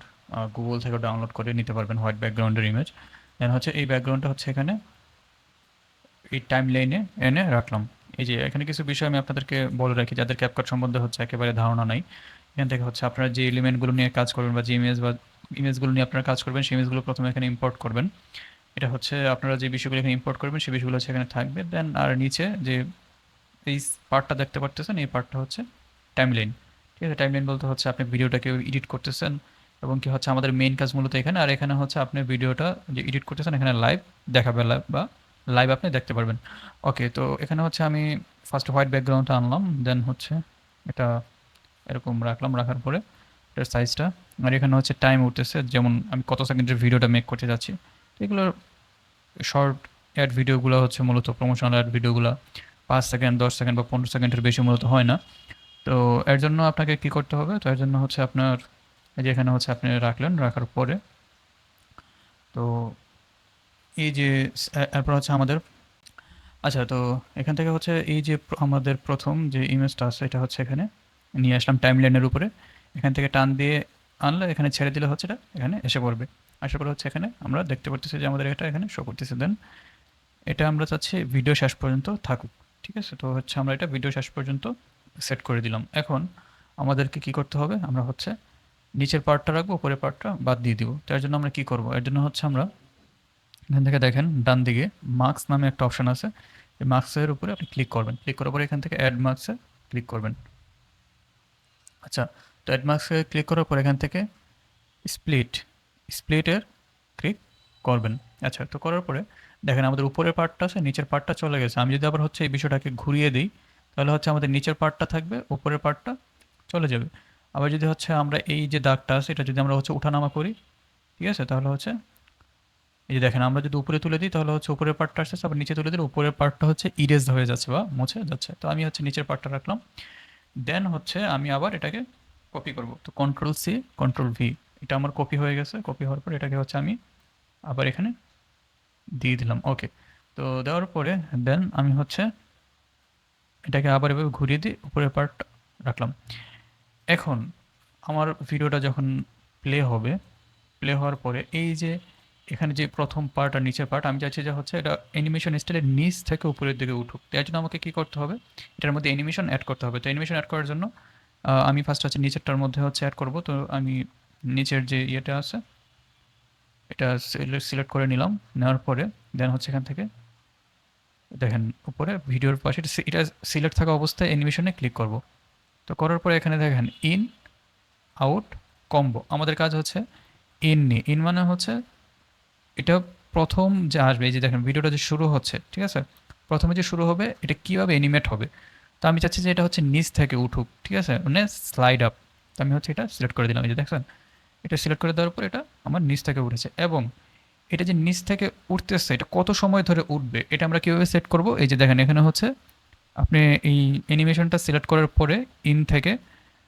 গুগল থেকে ডাউনলোড করে নিতে পারবেন হোয়াইট ব্যাকগ্রাউন্ডের ইমেজ। দেন হচ্ছে এই ব্যাকগ্রাউন্ডটা হচ্ছে এখানে এই টাইম লাইনে এনে রাখলাম। এই যে এখানে কিছু বিষয় আমি আপনাদেরকে বলে রাখি, যাদের ক্যাপকাট সম্বন্ধে হচ্ছে একেবারে ধারণা নাই। এখান থেকে হচ্ছে আপনারা যে এলিমেন্টগুলো নিয়ে কাজ করবেন বা যে ইমেজগুলো নিয়ে আপনারা কাজ করবেন, সেই ইমেজগুলো প্রথমে এখানে ইম্পোর্ট করবেন। এটা হচ্ছে আপনারা যে বিষয়গুলো এখানে ইম্পোর্ট করবেন সেই বিষয়গুলো হচ্ছে এখানে থাকবে। দেন আর নিচে যে এই পার্টটা দেখতে পারতেছেন, এই পার্টটা হচ্ছে টাইমলাইন। ঠিক আছে, টাইমলাইন বলতে হচ্ছে আপনি ভিডিওটাকে এডিট করতেছেন এবং কি হচ্ছে আমাদের মেইন কাজ মূলত এখানে। আর এখানে হচ্ছে আপনি ভিডিওটা যে এডিট করতেছেন এখানে লাইভ দেখাবে, লাইভ বা লাইভ আপনি দেখতে পারবেন। ওকে, তো এখানে হচ্ছে আমি ফার্স্ট হোয়াইট ব্যাকগ্রাউন্ডটা আনলাম, দেন হচ্ছে এটা এরকম রাখলাম, রাখার পরে এটার সাইজটা, আর এখানে হচ্ছে টাইম উঠতেছে, যেমন আমি কত সেকেন্ডের ভিডিওটা মেক করতে যাচ্ছি। তো এগুলো শর্ট অ্যাড ভিডিওগুলো হচ্ছে মূলত প্রমোশনাল অ্যাড ভিডিওগুলো 5 সেকেন্ড 10 সেকেন্ড বা 15 সেকেন্ডের বেশি মূলত হয় না। তো এর জন্য আপনাকে কি করতে হবে, তো এর জন্য হচ্ছে আপনার এই যে এখানে হচ্ছে আপনি রাখলেন, রাখার পরে তো এই যে এরপর হচ্ছে আমাদের আচ্ছা, তো এখান থেকে হচ্ছে এই যে আমাদের প্রথম যে ইমেজটা আছে এটা হচ্ছে এখানে নিয়ে আসলাম টাইম লাইনের উপরে। এখান থেকে টান দিয়ে আনলে এখানে ছেড়ে দিলে হচ্ছে এটা এখানে এসে পড়বে। আসার পরে হচ্ছে এখানে আমরা দেখতে পারতেছি যে আমাদের এটা এখানে শো করতেছে। দেন এটা আমরা চাচ্ছি ভিডিও শেষ পর্যন্ত থাকুক, ঠিক আছে। তো হচ্ছে আমরা এটা ভিডিও শেষ পর্যন্ত সেট করে দিলাম। এখন আমাদেরকে কি করতে হবে, আমরা হচ্ছে নিচের পার্টটা রাখবো, উপরের পার্টটা বাদ দিয়ে দিব। তার জন্য আমরা কি করব, এর জন্য হচ্ছে আমরা এখান থেকে দেখেন ডান দিকে মার্কস নামে একটা অপশন আছে। এই মার্কসের উপরে আপনি ক্লিক করবেন, ক্লিক করার পরে এখান থেকে অ্যাড মার্কসে ক্লিক করবেন। আচ্ছা, তো অ্যাড মার্কসে ক্লিক করার পর এখান থেকে স্প্লিট স্প্লিটের ক্লিক করবেন। আচ্ছা, তো করার পরে দেখেন আমাদের উপরের পার্টটা আছে, নিচের পার্টটা চলে গেছে। আমি যদি আবার হচ্ছে এই বিষয়টাকে ঘুরিয়ে দিই, তাহলে হচ্ছে আমাদের নিচের পার্টটা থাকবে, উপরের পার্টটা চলে যাবে। আবার যদি হচ্ছে আমরা এই যে দাগটা আছে এটা যদি আমরা হচ্ছে উঠানামা করি, ঠিক আছে, তাহলে হচ্ছে এই যে দেখেন আমরা যদি উপরে তুলে দিই তাহলে হচ্ছে উপরের পার্টটা আসছে, আবার নিচে তুলে দিলে উপরের পার্টটা হচ্ছে ইরেজ হয়ে যাচ্ছে বা মুছে যাচ্ছে। তো আমি হচ্ছে নিচের পার্টটা রাখলাম। দেন হচ্ছে আমি আবার এটাকে কপি করব। তো কন্ট্রোল সি কন্ট্রোল ভি, এটা আমার কপি হয়ে গেছে। কপি হওয়ার পর এটাকে হচ্ছে আমি আবার এখানে দিয়ে দিলাম। ওকে, তো দেওয়ার পরে দেন আমি হচ্ছে এটাকে আবার এভাবে ঘুরিয়ে দিয়ে উপরের পার্ট রাখলাম। এখন আমার ভিডিওটা যখন প্লে হবে, প্লে হওয়ার পরে এই যে এখানে যে প্রথম পার্ট আর নিচের পার্ট আমি চাইছি যে হচ্ছে এটা অ্যানিমেশন স্টাইলের নিচ থেকে উপরের দিকে উঠুক। তার জন্য আমাকে কী করতে হবে, এটার মধ্যে অ্যানিমেশন অ্যাড করতে হবে। তো অ্যানিমেশন অ্যাড করার জন্য আমি ফার্স্ট হচ্ছে নিচেরটার মধ্যে হচ্ছে অ্যাড করব। তো আমি নিচের যে ইয়েটা আছে এটা সিলেক্ট করে নিলাম, নেওয়ার পরে দেন হচ্ছে এখান থেকে দেখেন উপরে ভিডিওর পাশে এটা সিলেক্ট থাকা অবস্থায় অ্যানিমেশনে ক্লিক করব। তো করার পরে এখানে দেখেন ইন আউট কম্বো, আমাদের কাজ হচ্ছে ইন নিয়ে। ইন মানে হচ্ছে এটা প্রথম যে আসবে, এই যে দেখেন ভিডিওটা যে শুরু হচ্ছে, ঠিক আছে, প্রথমে যে শুরু হবে এটা কীভাবে অ্যানিমেট হবে। তো আমি চাচ্ছি যে এটা হচ্ছে নিচ থেকে উঠুক, ঠিক আছে, মানে স্লাইড আপ। তো আমি হচ্ছে এটা সিলেক্ট করে দিলাম, এই যে দেখছেন এটা সিলেক্ট করে দেওয়ার পর এটা আমার নিচ থেকে উঠেছে। এবং এটা যে নিচ থেকে উঠতেছে এটা কত সময় ধরে উঠবে এটা আমরা কীভাবে সেট করব, এই যে দেখেন এখানে হচ্ছে আপনি এই অ্যানিমেশনটা সিলেক্ট করার পরে ইন থেকে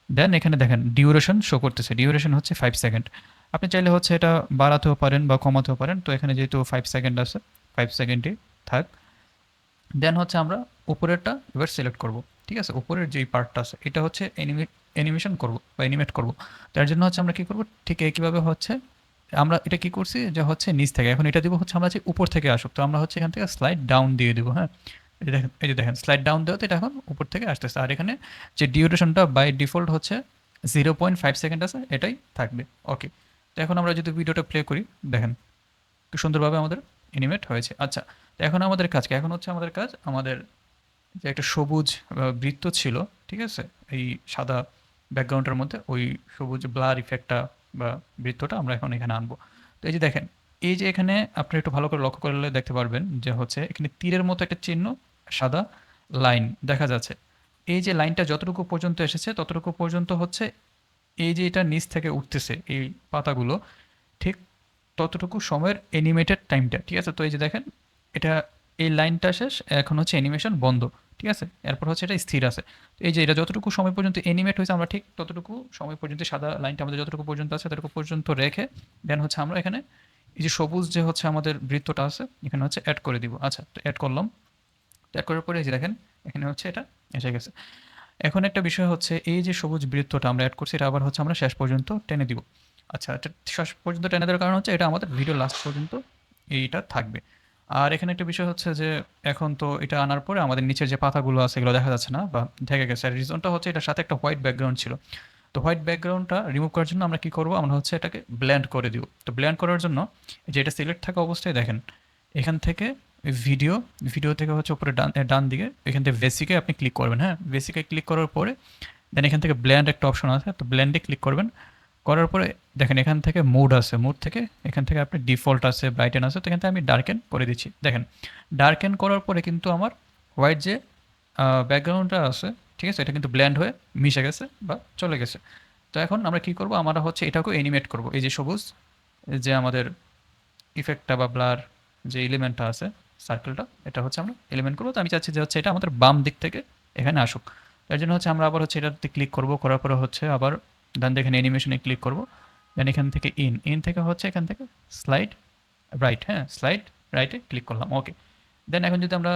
দেন এখানে দেখেন ডিউরেশন শো করতেছে, ডিউরেশন হচ্ছে 5 সেকেন্ড। আপনি চাইলে হচ্ছে এটা বাড়াতেও পারেন বা কমাতেও পারেন। তো এখানে যেহেতু 5 সেকেন্ড আছে 5 সেকেন্ডই থাক। দেন হচ্ছে আমরা উপরেরটা এবার সিলেক্ট করব, ঠিক আছে, উপরের যেই পার্টটা আছে এটা হচ্ছে অ্যানিমেশন করব বা অ্যানিমেট করব। তার জন্য হচ্ছে আমরা কী করব, ঠিক একইভাবে হচ্ছে আমরা এটা কি করছি যে হচ্ছে নিচ থেকে, এখন এটা দিব হচ্ছে আমরা যে উপর থেকে আসুক। তো আমরা হচ্ছে এখান থেকে স্লাইড ডাউন দিয়ে দেবো। হ্যাঁ, এই যে দেখেন, এই যে দেখেন স্লাইড ডাউন দেওয়াতে এটা এখন উপর থেকে আসতেছে। আর এখানে যে ডিউরেশনটা বাই ডিফল্ট হচ্ছে 0.5 সেকেন্ড আছে, এটাই থাকবে। ওকে, তো এখন আমরা যদি ভিডিওটা প্লে করি দেখেন খুব সুন্দরভাবে আমাদের অ্যানিমেট হয়েছে। আচ্ছা, তো এখন আমাদের কাজ কি, এখন হচ্ছে আমাদের কাজ আমাদের যে একটা সবুজ বৃত্ত ছিল, ঠিক আছে, এই সাদা ব্যাকগ্রাউন্ডের মধ্যে ওই সবুজ ব্লার ইফেক্টটা বা বৃত্তটা আমরা এখন এখানে আনবো। তো এই যে দেখেন এই যে এখানে আপনি একটু ভালো করে লক্ষ্য করলে দেখতে পারবেন যে হচ্ছে এখানে তীরের মতো একটা চিহ্ন, সাদা লাইন দেখা যাচ্ছে। এই যে লাইনটা যতটুকু পর্যন্ত এসেছে ততটুকু পর্যন্ত হচ্ছে এই যে এটা নিচ থেকে উঠতেছে এই পাতাগুলো, ঠিক ততটুকু সময়ের অ্যানিমেটেড টাইমটা, ঠিক আছে। তো এই যে দেখেন এটা এই লাইনটা শেষ, এখন হচ্ছে অ্যানিমেশন বন্ধ, ঠিক ঠিক আছে? এরপর হচ্ছে এটা স্থির আছে। তো এই যে এটা যতটুকু সময় পর্যন্ত অ্যানিমেট হয়েছে আমরা ঠিক ততটুকু সময় পর্যন্ত সাদা লাইনটা আমাদের যতটুকু পর্যন্ত আছে ততটুকু পর্যন্ত রেখে দেন হচ্ছে আমরা এখানে এই যে সবুজ যে হচ্ছে আমাদের বৃত্তটা আছে এখানে হচ্ছে অ্যাড করে দিব। আচ্ছা, তো অ্যাড করলাম। তো অ্যাড করার পরে এই যে দেখেন এখানে হচ্ছে এটা এসে গেছে। এখন একটা বিষয় হচ্ছে এই যে সবুজ বৃত্তটা আমরা অ্যাড করছি এটা আবার হচ্ছে আমরা শেষ পর্যন্ত টেনে দিব। আচ্ছা, এটা শেষ পর্যন্ত টেনে দেওয়ার কারণ হচ্ছে এটা আমাদের ভিডিও লাস্ট পর্যন্ত এইটা থাকবে। আর এখানে একটা বিষয় হচ্ছে যে এখন তো এটা আনার পরে আমাদের নিচের যে পাতাগুলো আছে এগুলো দেখা যাচ্ছে না বা ঢেকে গেছে। আর রিজনটা হচ্ছে এটার সাথে একটা হোয়াইট ব্যাকগ্রাউন্ড ছিল। তো হোয়াইট ব্যাকগ্রাউন্ডটা রিমুভ করার জন্য আমরা কি করব, আমরা হচ্ছে এটাকে ব্লেন্ড করে দিব। তো ব্লেন্ড করার জন্য যে এটা সিলেক্ট থাকা অবস্থায় দেখেন এখান থেকে ভিডিও ভিডিও থেকে হচ্ছে উপরে ডান ডান দিকে এখান থেকে বেসিকে আপনি ক্লিক করবেন। হ্যাঁ, বেসিকে ক্লিক করার পরে দেন এখান থেকে ব্লেন্ড একটা অপশন আছে, তো ব্লেন্ডে ক্লিক করবেন। করার পরে দেখেন এখান থেকে মুড আছে, মুড থেকে এখান থেকে আপনি ডিফল্ট আছে, ব্রাইটেন আছে, তো এখান থেকে আমি ডার্কেন করে দিচ্ছি। দেখেন ডার্কেন করার পরে কিন্তু আমার হোয়াইট যে ব্যাকগ্রাউন্ডটা আছে, ঠিক আছে, এটা কিন্তু ব্ল্যান্ড হয়ে মিশে গেছে বা চলে গেছে। তো এখন আমরা কি করব, আমরা হচ্ছে এটাকেও অ্যানিমেট করব। এই যে সবুজ যে আমাদের ইফেক্টটা বা ব্লার যে এলিমেন্টটা আছে সার্কেলটা, এটা হচ্ছে আমরা এলিমেন্ট করবো। তো আমি চাচ্ছি যে হচ্ছে এটা আমাদের বাম দিক থেকে এখানে আসুক। তার জন্য হচ্ছে আমরা আবার হচ্ছে এটাতে ক্লিক করব, করার পরে হচ্ছে আবার ডান দিকে এখানে অ্যানিমেশনে ক্লিক করব। দেন এখান থেকে ইন থেকে হচ্ছে এখান থেকে স্লাইড রাইট, হ্যাঁ স্লাইড রাইটে ক্লিক করলাম, ওকে। দেন এখন যদি আমরা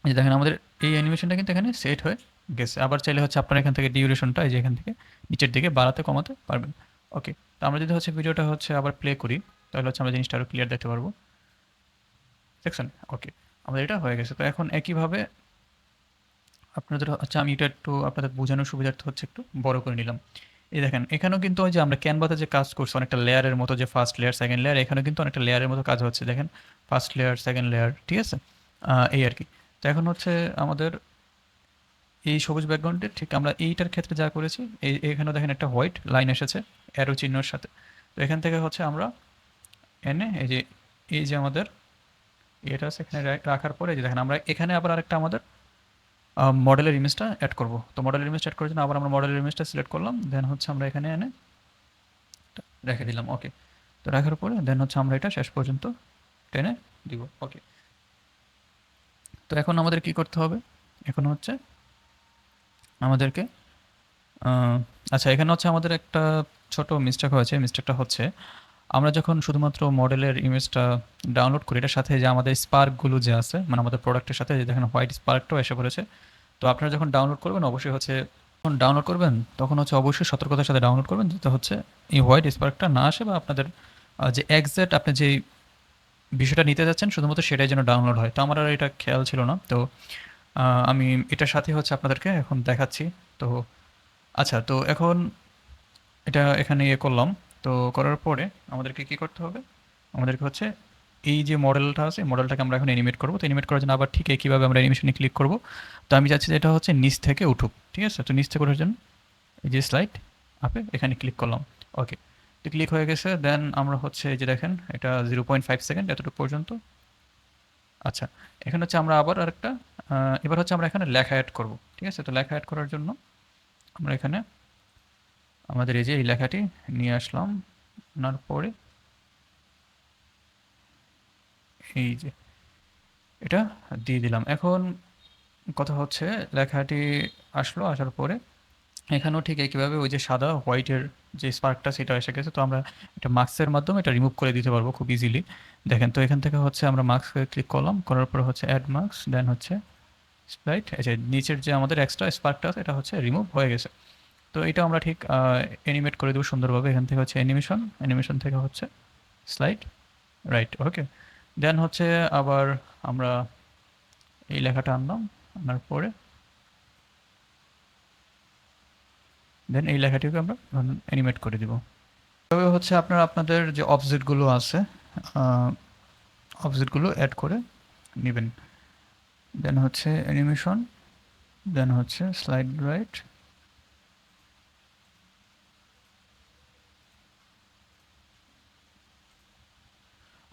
এই যে দেখেন আমাদের এই অ্যানিমেশনটা কিন্তু এখানে সেট হয়ে গেছে। আবার চাইলে হচ্ছে আপনারা এখান থেকে ডিউরেশনটা এই যে এখান থেকে নিচের দিকে বাড়াতে কমাতে পারবেন। ওকে, তো আমরা যদি হচ্ছে ভিডিওটা হচ্ছে আবার প্লে করি তাহলে হচ্ছে আমরা জিনিসটা আরও ক্লিয়ার দেখতে পারবো। দেখছেন? ওকে, আমাদের এটা হয়ে গেছে। তো এখন একইভাবে আপনাদের আচ্ছা আমি এটা একটু আপনাদের বোঝানোর সুবিধার্থে হচ্ছে একটু বড় করে নিলাম। এই দেখেন এখানেও কিন্তু ওই যে আমরা ক্যানভাতে যে কাজ করছি অনেকটা লেয়ারের মতো, যে ফার্স্ট লেয়ার সেকেন্ড লেয়ার, এখানেও কিন্তু অনেকটা লেয়ারের মতো কাজ হচ্ছে। দেখেন ফার্স্ট লেয়ার সেকেন্ড লেয়ার, ঠিক আছে? এই আর কি। তো এখন হচ্ছে আমাদের এই সবুজ ব্যাকগ্রাউন্ডে ঠিক আমরা এইটার ক্ষেত্রে যা করেছি এখানেও দেখেন একটা হোয়াইট লাইন এসেছে অ্যারো চিহ্নের সাথে। তো এখান থেকে হচ্ছে আমরা এনে এই যে আমাদের এটা আছে এখানে রাখার পরে যে দেখেন আমরা এখানে আবার আরেকটা আমাদের মডেলের ইমেজটা অ্যাড করব। তো মডেলের ইমেজটা অ্যাড করার জন্য আবার আমরা মডেলের ইমেজটা সিলেক্ট করলাম, দেন হচ্ছে আমরা এখানে এনে রেখে দিলাম, ওকে। তো রাখার পরে দেন হচ্ছে আমরা এটা শেষ পর্যন্ত টেনে দিব, ওকে। তো এখন আমাদের কি করতে হবে, এখন হচ্ছে আমাদেরকে আচ্ছা এখানে হচ্ছে আমাদের একটা ছোট মিস্টেক হয়েছে। মিস্টেকটা হচ্ছে আমরা যখন শুধুমাত্র মডেলের ইমেজটা ডাউনলোড করি এটার সাথে যে আমাদের স্পার্কগুলো যে আছে মানে আমাদের প্রোডাক্টের সাথে যে দেখেন হোয়াইট স্পার্কটাও এসে পড়েছে। তো আপনারা যখন ডাউনলোড করবেন অবশ্যই হচ্ছে যখন ডাউনলোড করবেন তখন হচ্ছে অবশ্যই সতর্কতার সাথে ডাউনলোড করবেন যাতে হচ্ছে এই হোয়াইট স্পার্কটা না আসে বা আপনাদের যে এক্সাক্ট আপনি যেই বিষয়টা নিতে যাচ্ছেন শুধুমাত্র সেটাই যেন ডাউনলোড হয়। তো আমার আর এটা খেয়াল ছিল না। তো আমি এটার সাথে হচ্ছে আপনাদেরকে এখন দেখাচ্ছি। তো আচ্ছা, তো এখন এটা এখানে ইয়ে করলাম। তো করার পরে আমাদেরকে কি করতে হবে, আমাদেরকে হচ্ছে এই যে মডেলটা আছে মডেলটাকে আমরা এখন অ্যানিমেট করবো। তো অ্যানিমেট করার জন্য আবার ঠিক একইভাবে আমরা অ্যানিমেশনে ক্লিক করবো। তো আমি চাচ্ছি যে এটা হচ্ছে নিচ থেকে উঠুক, ঠিক আছে? তো নিচ থেকে ওঠার জন্য এই যে স্লাইড আপে এখানে ক্লিক করলাম, ওকে। তো ক্লিক হয়ে গেছে। দেন আমরা হচ্ছে এই যে দেখেন এটা 0.5 সেকেন্ড এতটুকু পর্যন্ত। আচ্ছা, এখানে হচ্ছে আমরা আবার আরেকটা এবার হচ্ছে আমরা এখানে লেখা অ্যাড করব, ঠিক আছে? তো লেখা অ্যাড করার জন্য আমরা এখানে আমাদের এই যে এই লেখাটি নিয়ে আসলাম, আনার পরে এই যে এটা দিয়ে দিলাম। এখন কথা হচ্ছে লেখাটি আসলো, আসার পরে এখানেও ঠিক একইভাবে ওই যে সাদা হোয়াইটের যে স্পার্কটা সেটা এসে গেছে। তো আমরা এটা মার্কসের মাধ্যমে এটা রিমুভ করে দিতে পারবো খুব ইজিলি। দেখেন তো এখান থেকে হচ্ছে আমরা মার্কসকে ক্লিক করলাম, করার পরে হচ্ছে অ্যাড মার্কস, দেন হচ্ছে স্প্লাইট, এই যে নিচের যে আমাদের এক্সট্রা স্পার্কটা আছে এটা হচ্ছে রিমুভ হয়ে গেছে। তো এটা আমরা ঠিক অ্যানিমেট করে দেবো সুন্দরভাবে। এখান থেকে হচ্ছে অ্যানিমেশন, অ্যানিমেশন থেকে হচ্ছে স্লাইড রাইট, ওকে। দেন হচ্ছে আবার আমরা এই লেখাটা আনলাম, আনার পরে দেন এই লেখাটিকে আমরা অ্যানিমেট করে দিব। তবে হচ্ছে আপনারা আপনাদের যে অবজেক্টগুলো আছে অবজেক্টগুলো অ্যাড করে নেবেন। দেন হচ্ছে অ্যানিমেশন, দেন হচ্ছে স্লাইড রাইট,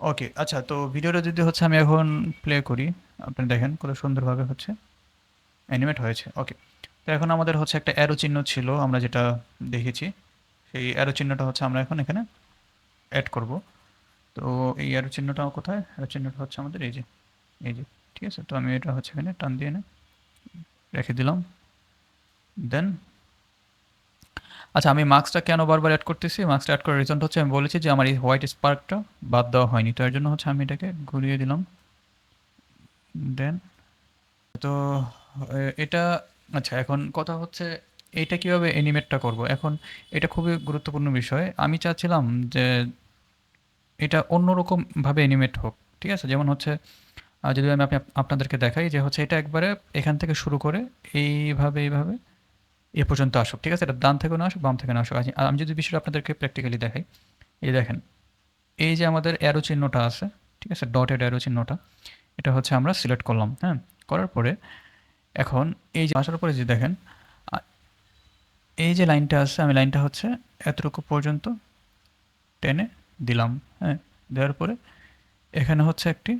ওকে। আচ্ছা, তো ভিডিওটা যদি হচ্ছে আমি এখন প্লে করি আপনি দেখেন কত সুন্দরভাবে হচ্ছে অ্যানিমেট হয়েছে, ওকে। তো এখন আমাদের হচ্ছে একটা অ্যারো চিহ্ন ছিল আমরা যেটা দেখেছি, সেই অ্যারো চিহ্নটা হচ্ছে আমরা এখন এখানে অ্যাড করব। তো এই অ্যারো চিহ্নটা কোথায়, অ্যারো চিহ্নটা হচ্ছে আমাদের এই যে, এই যে, ঠিক আছে? তো আমি এটা হচ্ছে এখানে টান দিয়ে না রেখে দিলাম। দেন আচ্ছা, আমি মার্কসটা কেন বারবার অ্যাড করতেছি? মার্কসটা অ্যাড করার রিজনটা হচ্ছে আমি বলেছি যে আমার এই হোয়াইট স্পার্কটা বাদ দেওয়া হয়নি, তো এর জন্য হচ্ছে আমি এটাকে ঘুরিয়ে দিলাম। দেন তো এটা আচ্ছা, এখন কথা হচ্ছে এইটা কিভাবে অ্যানিমেটটা করব। এখন এটা খুবই গুরুত্বপূর্ণ বিষয়। আমি চাচ্ছিলাম যে এটা অন্যরকমভাবে অ্যানিমেট হোক, ঠিক আছে? যেমন হচ্ছে যদি আমি আপনাদেরকে দেখাই যে হচ্ছে এটা একবারে এখান থেকে শুরু করে এইভাবে এ পর্যন্ত আসুক, ঠিক আছে? এটা ডান থেকে না আসুক, বাম থেকে না আসুক। আর আমি যদি বিষয়টা আপনাদেরকে প্র্যাকটিক্যালি দেখাই, এই দেখেন, এই যে আমাদের অ্যারো চিহ্নটা আছে, ঠিক আছে? ডটেড অ্যারো চিহ্নটা, এটা হচ্ছে আমরা সিলেক্ট করলাম, হ্যাঁ? করার পরে এখন এই যে আসার পরে যে দেখেন আ এই যে লাইনটা আছে, আমি লাইনটা হচ্ছে এতটুকু পর্যন্ত টেনে দিলাম, হ্যাঁ? দেওয়ার পরে এখানে হচ্ছে একটি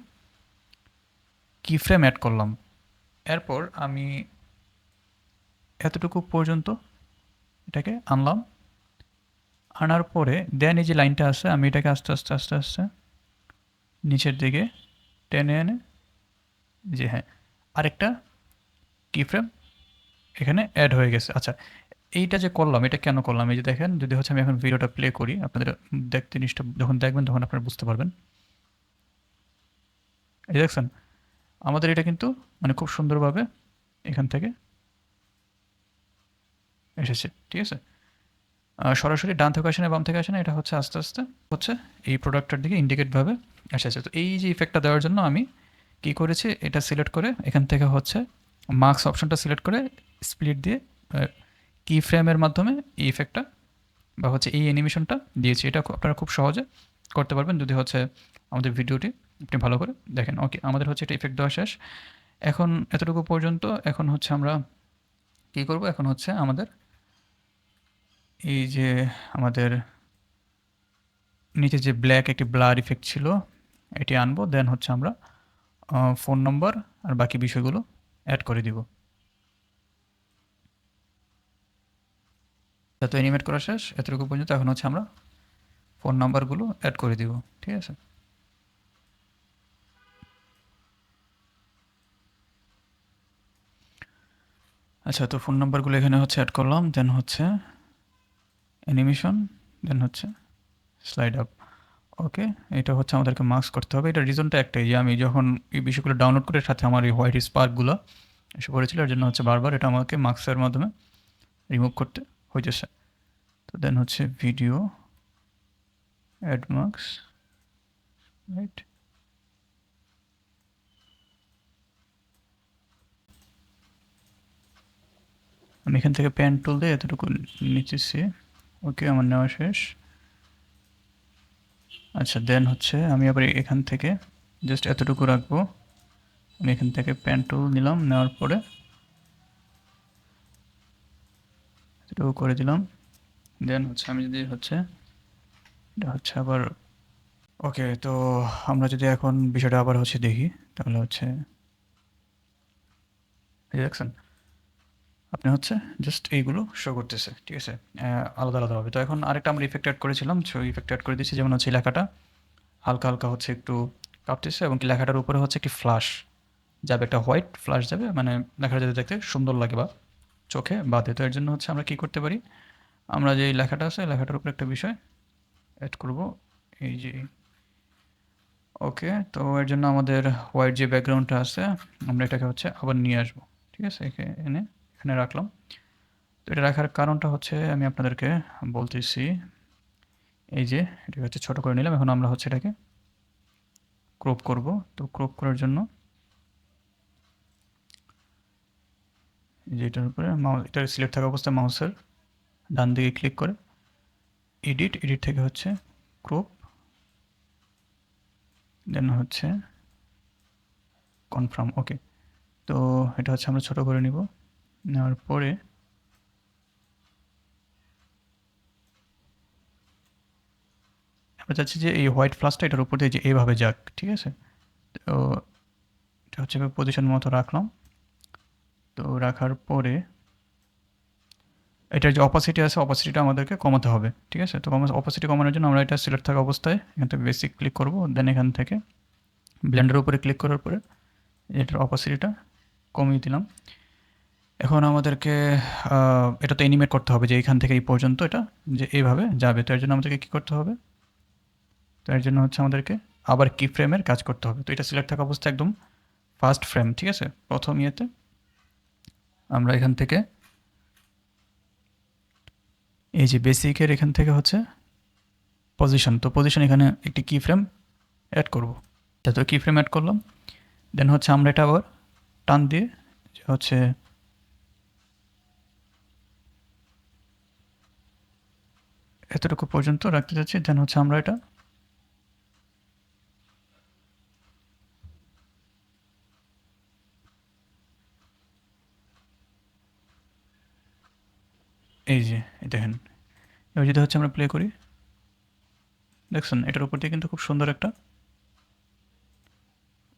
কি ফ্রেম অ্যাড করলাম। এরপর আমি এতটুকু পর্যন্ত এটাকে আনলাম। আনার পরে দেন এই যে লাইনটা আছে, আমি এটাকে আস্তে আস্তে নিচের দিকে টেনে এনে যে হ্যাঁ, আরেকটা কি ফ্রেম এখানে অ্যাড হয়ে গেছে। আচ্ছা, এইটা যে করলাম, এটা কেন করলাম? এই যে দেখেন, যদি হচ্ছে আমি এখন ভিডিওটা প্লে করি, আপনাদের দেখতে, জিনিসটা যখন দেখবেন তখন আপনারা বুঝতে পারবেন। এই যে দেখছেন, আমাদের এটা কিন্তু মানে খুব সুন্দরভাবে এখান থেকে এসেছে, ঠিক আছে? সরাসরি ডান থেকে আসে না, বাম থেকে আসে না, এটা হচ্ছে আস্তে আস্তে হচ্ছে এই প্রোডাক্টটার দিকে ইন্ডিকেটভাবে এসেছে। তো এই যে ইফেক্টটা দেওয়ার জন্য আমি কি করেছি, এটা সিলেক্ট করে এখান থেকে হচ্ছে মার্কস অপশনটা সিলেক্ট করে স্প্লিট দিয়ে কি ফ্রেমের মাধ্যমে এই ইফেক্টটা বা হচ্ছে এই অ্যানিমেশনটা দিয়েছি। এটা আপনারা খুব সহজে করতে পারবেন যদি হচ্ছে আমাদের ভিডিওটি আপনি ভালো করে দেখেন। ওকে, আমাদের হচ্ছে এটা ইফেক্ট দেওয়া শেষ। এখন এতটুকু পর্যন্ত। এখন হচ্ছে আমরা কী করব, এখন হচ্ছে আমাদের এই যে আমাদের নিচে যে ব্ল্যাক একটি ব্লার ইফেক্ট ছিল, এটি আনবো। দেন হচ্ছে আমরা ফোন নম্বর আর বাকি বিষয়গুলো অ্যাড করে দিব। তো অ্যানিমেট করা শেষ এতটুকু পর্যন্ত। এখন হচ্ছে আমরা ফোন নাম্বারগুলো অ্যাড করে দিব, ঠিক আছে? আচ্ছা, তো ফোন নাম্বারগুলো এখানে হচ্ছে অ্যাড করলাম। দেন হচ্ছে অ্যানিমেশন, দেন হচ্ছে স্লাইড আপ। ওকে, এটা হচ্ছে আমাদেরকে মার্কস করতে হবে। এটার রিজনটা একটাই, যে আমি যখন এই বিষয়গুলো ডাউনলোড করে সাথে আমার এই হোয়াইট স্পার্কগুলো এসে পড়েছিল, এর জন্য হচ্ছে বারবার এটা আমাকে মার্কসের মাধ্যমে রিমুভ করতে হইতেছে। তো দেন হচ্ছে ভিডিও অ্যাড মার্কস, রাইট? আমি এখান থেকে পেন টুল দিয়ে এতটুকু নিতেছি। ওকে, আমার নেওয়া শেষ। আচ্ছা, দেন হচ্ছে আমি আবার এখান থেকে জাস্ট এতটুকু রাখবো। আমি এখান থেকে পেন টুল নিলাম, নেওয়ার পরে এতটুকু করে দিলাম। দেন হচ্ছে আমি যদি হচ্ছে এটা হচ্ছে আবার ওকে, তো আমরা যদি এখন বিষয়টা আবার হচ্ছে দেখি, তাহলে হচ্ছে এই যে দেখছেন, আপনি হচ্ছে জাস্ট এইগুলো শো করতেছে, ঠিক আছে? আলাদা আলাদাভাবে। তো এখন আরেকটা আমরা ইফেক্ট অ্যাড করেছিলাম, সো ইফেক্ট অ্যাড করে দিচ্ছি। যেমন হচ্ছে লেখাটা হালকা হালকা হচ্ছে একটু কাঁপতেছে, এবং কি লেখাটার উপরে হচ্ছে একটি ফ্লাশ যাবে, একটা হোয়াইট ফ্লাশ যাবে, মানে লেখাটা যাতে দেখতে সুন্দর লাগে বা চোখে বাঁধে। তো এর জন্য হচ্ছে আমরা কী করতে পারি, আমরা যে লেখাটা আছে লেখাটার উপরে একটা বিষয় অ্যাড করব, এই যে ওকে। তো এর জন্য আমাদের হোয়াইট যে ব্যাকগ্রাউন্ডটা আছে, আমরা এটাকে হচ্ছে আবার নিয়ে আসবো, ঠিক আছে? এনে এখানে রাখলাম। তো এটা রাখার কারণটা হচ্ছে আমি আপনাদেরকে বলতেছি। এই যে এটাকে হচ্ছে ছোটো করে নিলাম। এখন আমরা হচ্ছে এটাকে ক্রপ করব। তো ক্রপ করার জন্য এই যে এটার উপরে এটা সিলেক্ট থাকা অবস্থায় মাউসের ডান দিকে ক্লিক করে এডিট থেকে হচ্ছে ক্রপ, দেন হচ্ছে কনফার্ম। ওকে, তো এটা হচ্ছে আমরা ছোটো করে নিব। নেওয়ার পরে আমরা চাচ্ছি যে এই হোয়াইট ফ্লাশটা এটার উপর দিয়ে যে এইভাবে যাক, ঠিক আছে? তো এটা হচ্ছে পজিশন মতো রাখলাম। তো রাখার পরে এটার যে অপাসিটি আছে, অপাসিটিটা আমাদেরকে কমাতে হবে, ঠিক আছে? তো অপাসিটি কমানোর জন্য আমরা এটা সিলেক্ট থাকা অবস্থায় এখান থেকে বেসিক ক্লিক করব। দেন এখান থেকে ব্লেন্ডারের উপরে ক্লিক করার পরে এটার অপাসিটিটা কমিয়ে দিলাম। এখন আমাদেরকে এটা তো অ্যানিমেট করতে হবে যে এইখান থেকে এই পর্যন্ত এটা যে এইভাবে যাবে। তো এর জন্য আমাদেরকে কী করতে হবে? তো এর জন্য হচ্ছে আমাদেরকে আবার কি ফ্রেমের কাজ করতে হবে। তো এটা সিলেক্ট থাকা অবস্থায় একদম ফার্স্ট ফ্রেম, ঠিক আছে? প্রথম ইয়েতে আমরা এখান থেকে এই যে বেসিকের এখান থেকে হচ্ছে পজিশন, তো পজিশন এখানে একটি কি ফ্রেম অ্যাড করবো। তো কি ফ্রেম অ্যাড করলাম, দেন হচ্ছে আমরা এটা আবার টান দিয়ে যে হচ্ছে এতটুকু পর্যন্ত রাখতে যাচ্ছি। দেন হচ্ছে আমরা এটা এই যে দেখেন, এবার যদি হচ্ছে আমরা প্লে করি, দেখছেন এটার উপর দিয়ে কিন্তু খুব সুন্দর একটা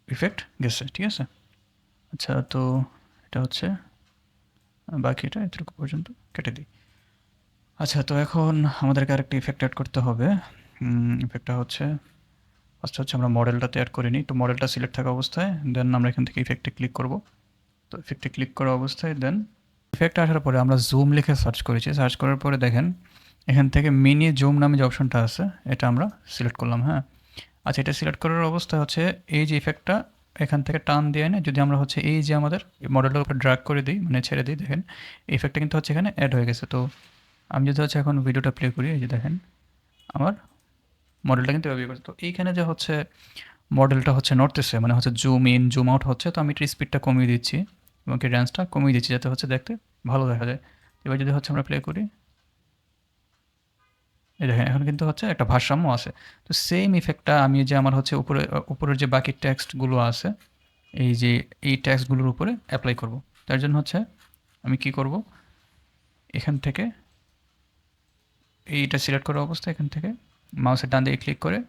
ইফেক্ট গেছে, ঠিক আছে? আচ্ছা, তো এটা হচ্ছে বাকি এটা এতটুকু পর্যন্ত কেটে দিই। আচ্ছা, তো এখন আমাদেরকে আরেকটা ইফেক্ট অ্যাড করতে হবে। ইফেক্টটা হচ্ছে ফার্স্ট হচ্ছে আমরা মডেলটাতে অ্যাড করে নিই। তো মডেলটা সিলেক্ট থাকা অবস্থায় দেন আমরা এখান থেকে ইফেক্টে ক্লিক করব। তো ইফেক্টে ক্লিক করা অবস্থায় দেন ইফেক্ট আসার পরে আমরা জুম লিখে সার্চ করেছি। সার্চ করার পরে দেখেন এখান থেকে মিনি জুম নামে যে অপশনটা আছে এটা আমরা সিলেক্ট করলাম, হ্যাঁ। আচ্ছা, এটা সিলেক্ট করার অবস্থা হচ্ছে এই যে ইফেক্টটা এখান থেকে টান দিয়ে না, যদি আমরা হচ্ছে এই যে আমাদের মডেলটার উপরে ড্র্যাগ করে দিই, মানে ছেড়ে দিই, দেখেন ইফেক্টটা কিন্তু হচ্ছে এখানে অ্যাড হয়ে গেছে। তো আমি যদি হচ্ছে এখন ভিডিওটা প্লে করি, এই যে দেখেন আমার মডেলটা কিন্তু এভাবে করছে। তো এইখানে যে হচ্ছে মডেলটা হচ্ছে নড়তেছে, মানে হচ্ছে জুম ইন জুম আউট হচ্ছে, তো আমি একটু স্পিডটা কমিয়ে দিচ্ছি এবং কি রেঞ্জটা কমিয়ে দিচ্ছি যাতে হচ্ছে দেখতে ভালো দেখা যায়। এবার যদি হচ্ছে আমরা প্লে করি, এই দেখেন এখন কিন্তু হচ্ছে একটা ভারসাম্য আছে। তো সেম ইফেক্টটা আমি যে আমার হচ্ছে উপরের যে বাকি টেক্সটগুলো আছে এই যে এই টেক্সটগুলোর উপরে অ্যাপ্লাই করব। তার জন্য হচ্ছে আমি কি করব, এখান থেকে এইটা সিলেক্ট করা অবস্থা এখান থেকে মাউসের ডান দিকে ক্লিক করে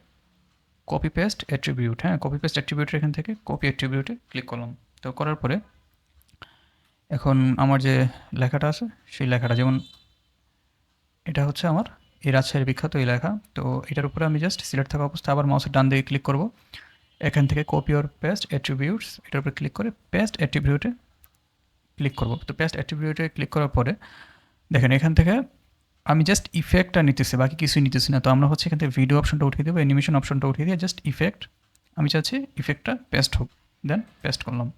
কপি পেস্ট অ্যাট্রিবিউট, হ্যাঁ, কপি পেস্ট অ্যাট্রিবিউটের এখান থেকে কপি অ্যাট্রিবিউটে ক্লিক করলাম। তো করার পরে এখন আমার যে লেখাটা আছে সেই লেখাটা, যেমন এটা হচ্ছে আমার এই রাজশাহীর বিখ্যাত এই লেখা, তো এটার উপরে আমি জাস্ট সিলেক্ট থাকা অবস্থায় আবার মাউসের ডান দিকে ক্লিক করব। এখান থেকে কপি অর পেস্ট অ্যাট্রিবিউটস এটার উপরে ক্লিক করে পেস্ট অ্যাট্রিবিউটে ক্লিক করব। তো পেস্ট অ্যাট্রিবিউটে ক্লিক করার পরে দেখেন এখান থেকে আমি জাস্ট ইফেক্টটা নিতেছি, বাকি কিছুই নিতেছি না। তো আমরা হচ্ছে এখান থেকে ভিডিও অপশনটা উঠিয়ে দেবো, অ্যানিমেশন অপশনটা উঠিয়ে দিয়ে জাস্ট ইফেক্ট আমি চাচ্ছি ইফেক্টটা পেস্ট হোক, দেন পেস্ট করলাম।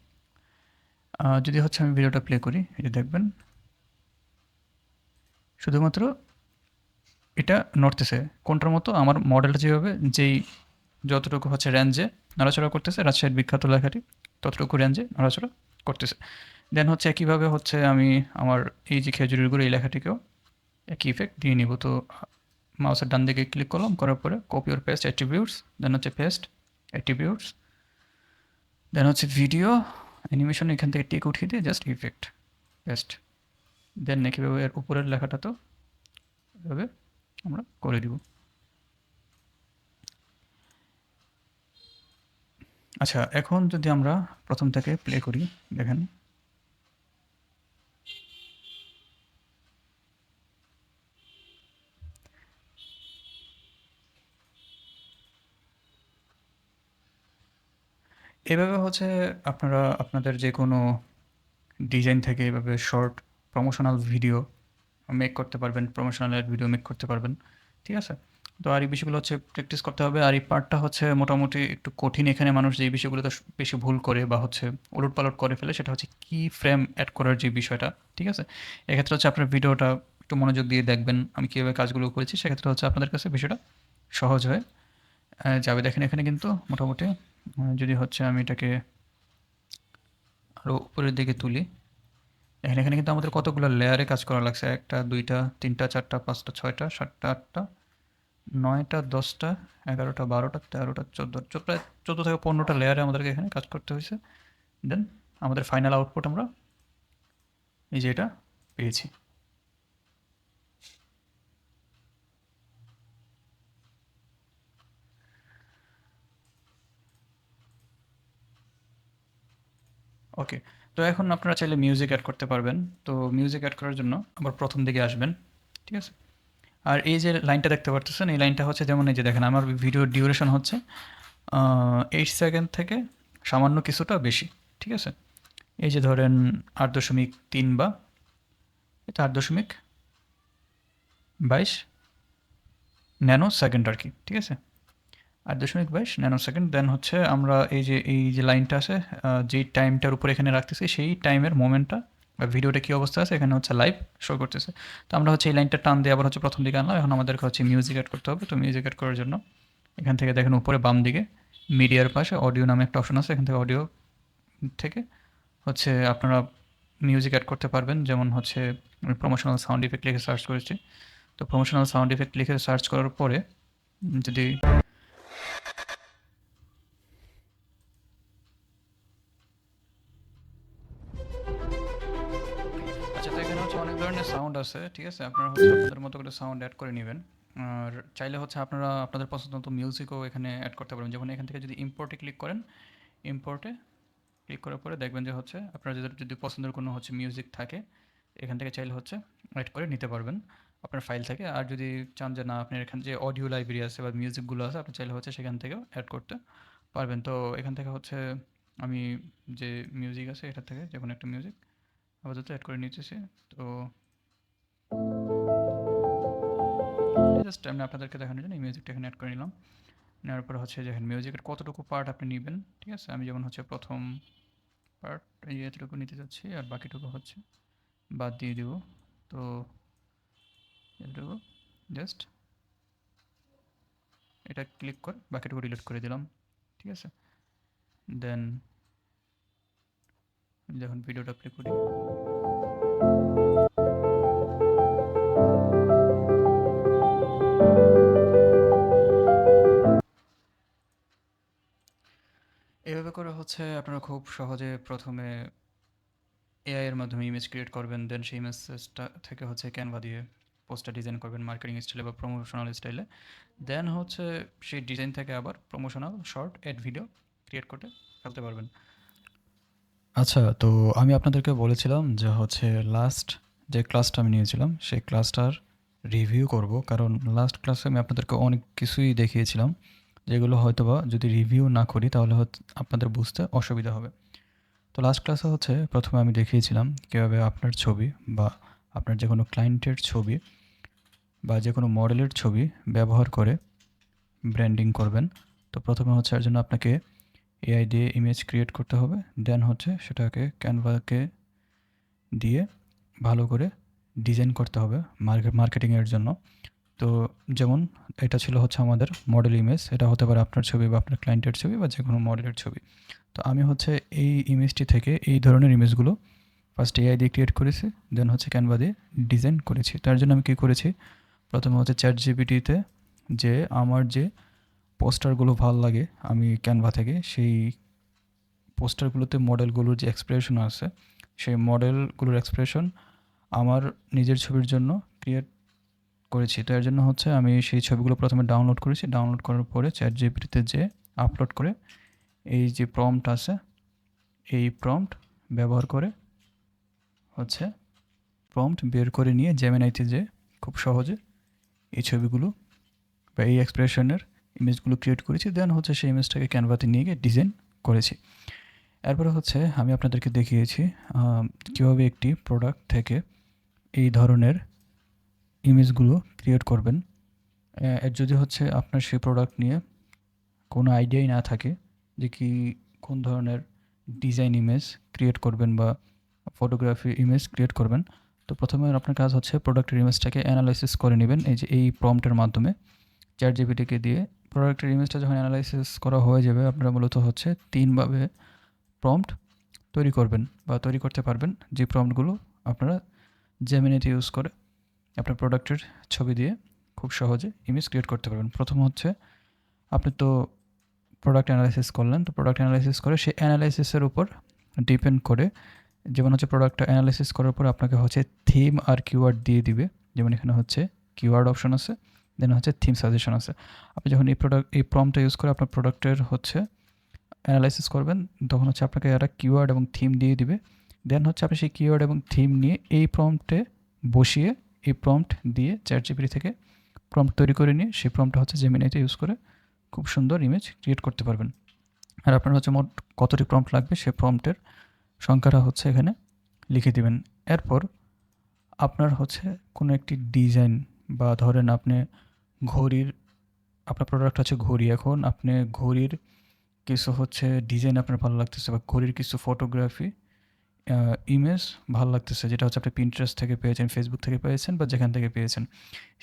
যদি হচ্ছে আমি ভিডিওটা প্লে করি, এই যে দেখবেন শুধুমাত্র এটা নড়তেছে। কোনটার মতো, আমার মডেলটা যেভাবে যেই যতটুকু হচ্ছে রেঞ্জে নড়াচড়া করতেছে রাজশাহীর বিখ্যাত লেখাটি ততটুকু রেঞ্জে নড়াচড়া করতেছে। দেন হচ্ছে একইভাবে হচ্ছে আমি আমার এই যে খেজুরের গুঁড়ো এই লেখাটিকেও একই ইফেক্ট দিয়ে নিব। তো মাউসের ডান দিকে ক্লিক করলাম, করার পরে কপি ওর পেস্ট অ্যাট্রিবিউটস, দেন হচ্ছে পেস্ট অ্যাট্রিবিউটস, দেন হচ্ছে ভিডিও অ্যানিমেশন এখান থেকে টিক উঠিয়ে দিয়ে জাস্ট ইফেক্ট পেস্ট, দেন একইভাবে এর উপরের লেখাটা তো এভাবে আমরা করে দিব। আচ্ছা, এখন যদি আমরা প্রথম থেকে প্লে করি, দেখেন এভাবে হচ্ছে আপনারা আপনাদের যে কোনো ডিজাইন থেকে এভাবে শর্ট প্রমোশনাল ভিডিও মেক করতে পারবেন, প্রমোশনাল ভিডিও মেক করতে পারবেন, ঠিক আছে? তো আর এই বিষয়গুলো হচ্ছে প্র্যাকটিস করতে হবে। আর এই পার্টটা হচ্ছে মোটামুটি একটু কঠিন। এখানে মানুষ যে বিষয়গুলোতে বেশি ভুল করে বা হচ্ছে ওলটপালট করে ফেলে সেটা হচ্ছে কি ফ্রেম অ্যাড করার যে বিষয়টা, ঠিক আছে? এক্ষেত্রে হচ্ছে আপনার ভিডিওটা একটু মনোযোগ দিয়ে দেখবেন আমি কীভাবে কাজগুলো করেছি, সেক্ষেত্রে হচ্ছে আপনাদের কাছে বিষয়টা সহজ হয়ে যাবে। দেখেন এখানে কিন্তু মোটামুটি যদি হচ্ছে আমি এটাকে আরও উপরের দিকে তুলি, দেখেন এখানে কিন্তু আমাদের কতগুলো লেয়ারে কাজ করা লাগছে, 1টা 2টা 3টা 4টা 5টা 6টা 7টা 8টা 9টা 10টা 11টা 12টা 13টা 14 প্রায় 14 থেকে 15টা লেয়ারে আমাদেরকে এখানে কাজ করতে হয়েছে। দেন আমাদের ফাইনাল আউটপুট আমরা এই যে এটা পেয়েছি। ওকে, তো এখন আপনারা চাইলে মিউজিক অ্যাড করতে পারবেন। তো মিউজিক অ্যাড করার জন্য আবার প্রথম দিকে আসবেন, ঠিক আছে? আর এই যে লাইনটা দেখতে পারতেছেন এই লাইনটা হচ্ছে যেমন এই যে দেখেন আমার ভিডিওর ডিউরেশন হচ্ছে 8 সেকেন্ড থেকে সামান্য কিছুটা বেশি, ঠিক আছে? এই যে ধরেন 8.3 বা এটা 8.22 ন্যানো সেকেন্ড আর কি, ঠিক আছে? 8.22 ন্যানো সেকেন্ড। দেন হচ্ছে আমরা এই যে লাইনটা আছে, যেই টাইমটার উপর এখানে রাখতেছি সেই টাইমের মোমেন্টটা বা ভিডিওটা কী অবস্থা আছে এখানে হচ্ছে লাইভ শো করতেছে। তো আমরা হচ্ছে এই লাইনটা টান দিয়ে আবার হচ্ছে প্রথম দিকে আনলাম। এখন আমাদেরকে হচ্ছে মিউজিক অ্যাড করতে হবে। তো মিউজিক অ্যাড করার জন্য এখান থেকে দেখেন উপরে বাম দিকে মিডিয়ার পাশে অডিও নামে একটা অপশন আছে। এখান থেকে অডিও থেকে হচ্ছে আপনারা মিউজিক অ্যাড করতে পারবেন। যেমন হচ্ছে আমি প্রমোশনাল সাউন্ড ইফেক্ট লিখে সার্চ করেছি। তো প্রমোশনাল সাউন্ড ইফেক্ট লিখে সার্চ করার পরে যদি আচ্ছা, তো এখানে হচ্ছে অনেক ধরনের সাউন্ড আছে, ঠিক আছে? আপনারা হচ্ছে আপনাদের মতো করে সাউন্ড অ্যাড করে নেবেন। আর চাইলে হচ্ছে আপনারা আপনাদের পছন্দ মতো মিউজিকও এখানে অ্যাড করতে পারবেন। যেমন এখান থেকে যদি ইম্পোর্টে ক্লিক করেন, ইম্পোর্টে ক্লিক করার পরে দেখবেন যে হচ্ছে আপনার যদি পছন্দের কোনো হচ্ছে মিউজিক থাকে এখান থেকে চাইলে হচ্ছে অ্যাড করে নিতে পারবেন আপনার ফাইল থেকে। আর যদি চান যে না আপনার এখানে যে অডিও লাইব্রেরি আছে বা মিউজিকগুলো আছে আপনি চাইলে হচ্ছে সেখান থেকেও অ্যাড করতে পারবেন। তো এখান থেকে হচ্ছে আমি যে মিউজিক আছে এটার থেকে যে কোনো একটা মিউজিক আপাতত অ্যাড করে নিতেছি। তো জাস্ট আমি আপনাদেরকে দেখানোর জন্য এই মিউজিকটা এখানে অ্যাড করে নিলাম। নেওয়ার পরে হচ্ছে দেখেন মিউজিকের কতটুকু পার্ট আপনি নেবেন, ঠিক আছে? আমি যেমন হচ্ছে প্রথম পার্ট এই এতটুকু নিতে যাচ্ছি আর বাকিটুকু হচ্ছে বাদ দিয়ে দিব। তো এতটুকু জাস্ট এটা ক্লিক করে বাকিটুকু ডিলিট করে দিলাম, ঠিক আছে? দেন যখন ভিডিওটা প্লে করি এভাবে করে হচ্ছে আপনারা খুব সহজে প্রথমে এআই এর মাধ্যমে ইমেজ ক্রিয়েট করবেন। দেন সেই ইমেজটা থেকে হচ্ছে ক্যানভা দিয়ে পোস্টার ডিজাইন করবেন মার্কেটিং স্টাইলে বা প্রমোশনাল স্টাইলে। দেন হচ্ছে সেই ডিজাইন থেকে আবার promotional short ad video create করে ফেলতে পারবেন। আচ্ছা, তো আমি আপনাদেরকে বলেছিলাম যে হচ্ছে লাস্ট যে ক্লাসটা আমি নিয়েছিলাম সেই ক্লাসটার রিভিউ করব, কারণ লাস্ট ক্লাসে আমি আপনাদেরকে অনেক কিছুই দেখিয়েছিলাম যেগুলো হয়তোবা যদি রিভিউ না করি তাহলে আপনাদের বুঝতে অসুবিধা হবে। তো লাস্ট ক্লাসে হচ্ছে প্রথমে আমি দেখিয়েছিলাম কীভাবে আপনার ছবি বা আপনার যে কোনো ক্লায়েন্টের ছবি বা যে কোনো মডেলের ছবি ব্যবহার করে ব্র্যান্ডিং করবেন। তো প্রথমে হচ্ছে এর জন্য আপনাকে এআই দিয়ে ইমেজ ক্রিয়েট করতে হবে। দেন হচ্ছে সেটাকে ক্যানভাকে দিয়ে ভালো করে ডিজাইন করতে হবে মার্কেটিংয়ের জন্য। তো যেমন এটা ছিল হচ্ছে আমাদের মডেল ইমেজ, এটা হতে পারে আপনার ছবি বা আপনার ক্লায়েন্টের ছবি বা যে কোনো মডেলের ছবি। তো আমি হচ্ছে এই ইমেজটি থেকে এই ধরনের ইমেজগুলো ফার্স্ট এআই দিয়ে ক্রিয়েট করেছি, দেন হচ্ছে ক্যানভা দিয়ে ডিজাইন করেছি। তার জন্য আমি কী করেছি, প্রথমে হচ্ছে চ্যাটজিপিটিতে যে আমার যে পোস্টারগুলো ভালো লাগে আমি ক্যানভা থেকে সেই পোস্টারগুলোতে মডেলগুলোর যে এক্সপ্রেশন আছে সেই মডেলগুলোর এক্সপ্রেশন আমার নিজের ছবির জন্য ক্রিয়েট করেছি। তো এর জন্য হচ্ছে আমি সেই ছবিগুলো প্রথমে ডাউনলোড করেছি, ডাউনলোড করার পরে চ্যাটজিপিটিতে যে আপলোড করে এই যে প্রম্পট আছে এই প্রম্পট ব্যবহার করে হচ্ছে প্রম্পট বের করে নিয়ে জেমিনাইতে যে খুব সহজে এই ছবিগুলো বা এই এক্সপ্রেশনের ইমেজগুলো ক্রিয়েট করেছি। দেন হচ্ছে সেই ইমেজটাকে ক্যানভাতে নিয়ে গিয়ে ডিজাইন করেছি। এরপরে হচ্ছে আমি আপনাদেরকে দেখিয়েছি কীভাবে একটি প্রোডাক্ট থেকে এই ধরনের ইমেজগুলো ক্রিয়েট করবেন। এর যদি হচ্ছে আপনার সেই প্রোডাক্ট নিয়ে কোনো আইডিয়াই না থাকে যে কি কোন ধরনের ডিজাইন ইমেজ ক্রিয়েট করবেন বা ফটোগ্রাফি ইমেজ ক্রিয়েট করবেন, তো প্রথমে আপনার কাজ হচ্ছে প্রোডাক্টের ইমেজটাকে অ্যানালাইসিস করে নেবেন এই যে এই প্রম্পটের মাধ্যমে চ্যাটজিপিটিকে দিয়ে। প্রোডাক্টের ইমেজটা যখন অ্যানালাইসিস করা হয়ে যাবে আপনারা মূলত হচ্ছে 3ভাবে প্রম্পট তৈরি করবেন বা তৈরি করতে পারবেন, যে প্রম্পটগুলো আপনারা জেমিনিতে ইউজ করে আপনার প্রোডাক্টের ছবি দিয়ে খুব সহজে ইমেজ ক্রিয়েট করতে পারবেন। প্রথম হচ্ছে আপনি তো প্রোডাক্ট অ্যানালাইসিস করলেন, তো প্রোডাক্ট অ্যানালাইসিস করে সেই অ্যানালাইসিসের উপর ডিপেন্ড করে যেমন হচ্ছে প্রোডাক্টটা অ্যানালাইসিস করার পর আপনাকে হচ্ছে থিম আর কিওয়ার্ড দিয়ে দিবে। যেমন এখানে হচ্ছে কিওয়ার্ড অপশন আছে, দেন হচ্ছে থিম সাজেশন আছে। আপনি যখন এই প্রম্পটটা ইউজ করে আপনার প্রোডাক্টের হচ্ছে অ্যানালাইসিস করবেন তখন হচ্ছে আপনাকে একটা কিওয়ার্ড এবং থিম দিয়ে দিবে। দেন হচ্ছে আপনি সেই কিওয়ার্ড এবং থিম নিয়ে এই প্রম্পটে বসিয়ে এই প্রম্পট দিয়ে চ্যাটজিপিটি থেকে প্রম্পট তৈরি করে নিয়ে সেই প্রম্পটটা হচ্ছে জেমিনাইতে ইউজ করে খুব সুন্দর ইমেজ ক্রিয়েট করতে পারবেন। আর আপনার হচ্ছে মোট কতটি প্রম্পট লাগবে সেই প্রম্পটের সংখ্যাটা হচ্ছে এখানে লিখে দিবেন। এরপর আপনার হচ্ছে কোনো একটি ডিজাইন বা ধরেন আপনি ঘড়ির, আপনার প্রোডাক্ট হচ্ছে ঘড়ি, এখন আপনি ঘড়ির কিছু হচ্ছে ডিজাইন আপনার ভালো লাগতেছে বা ঘড়ির কিছু ফটোগ্রাফি ইমেজ ভালো লাগতেছে, যেটা হচ্ছে আপনি Pinterest থেকে পেয়েছেন, Facebook থেকে পেয়েছেন বা যেখান থেকে পেয়েছেন।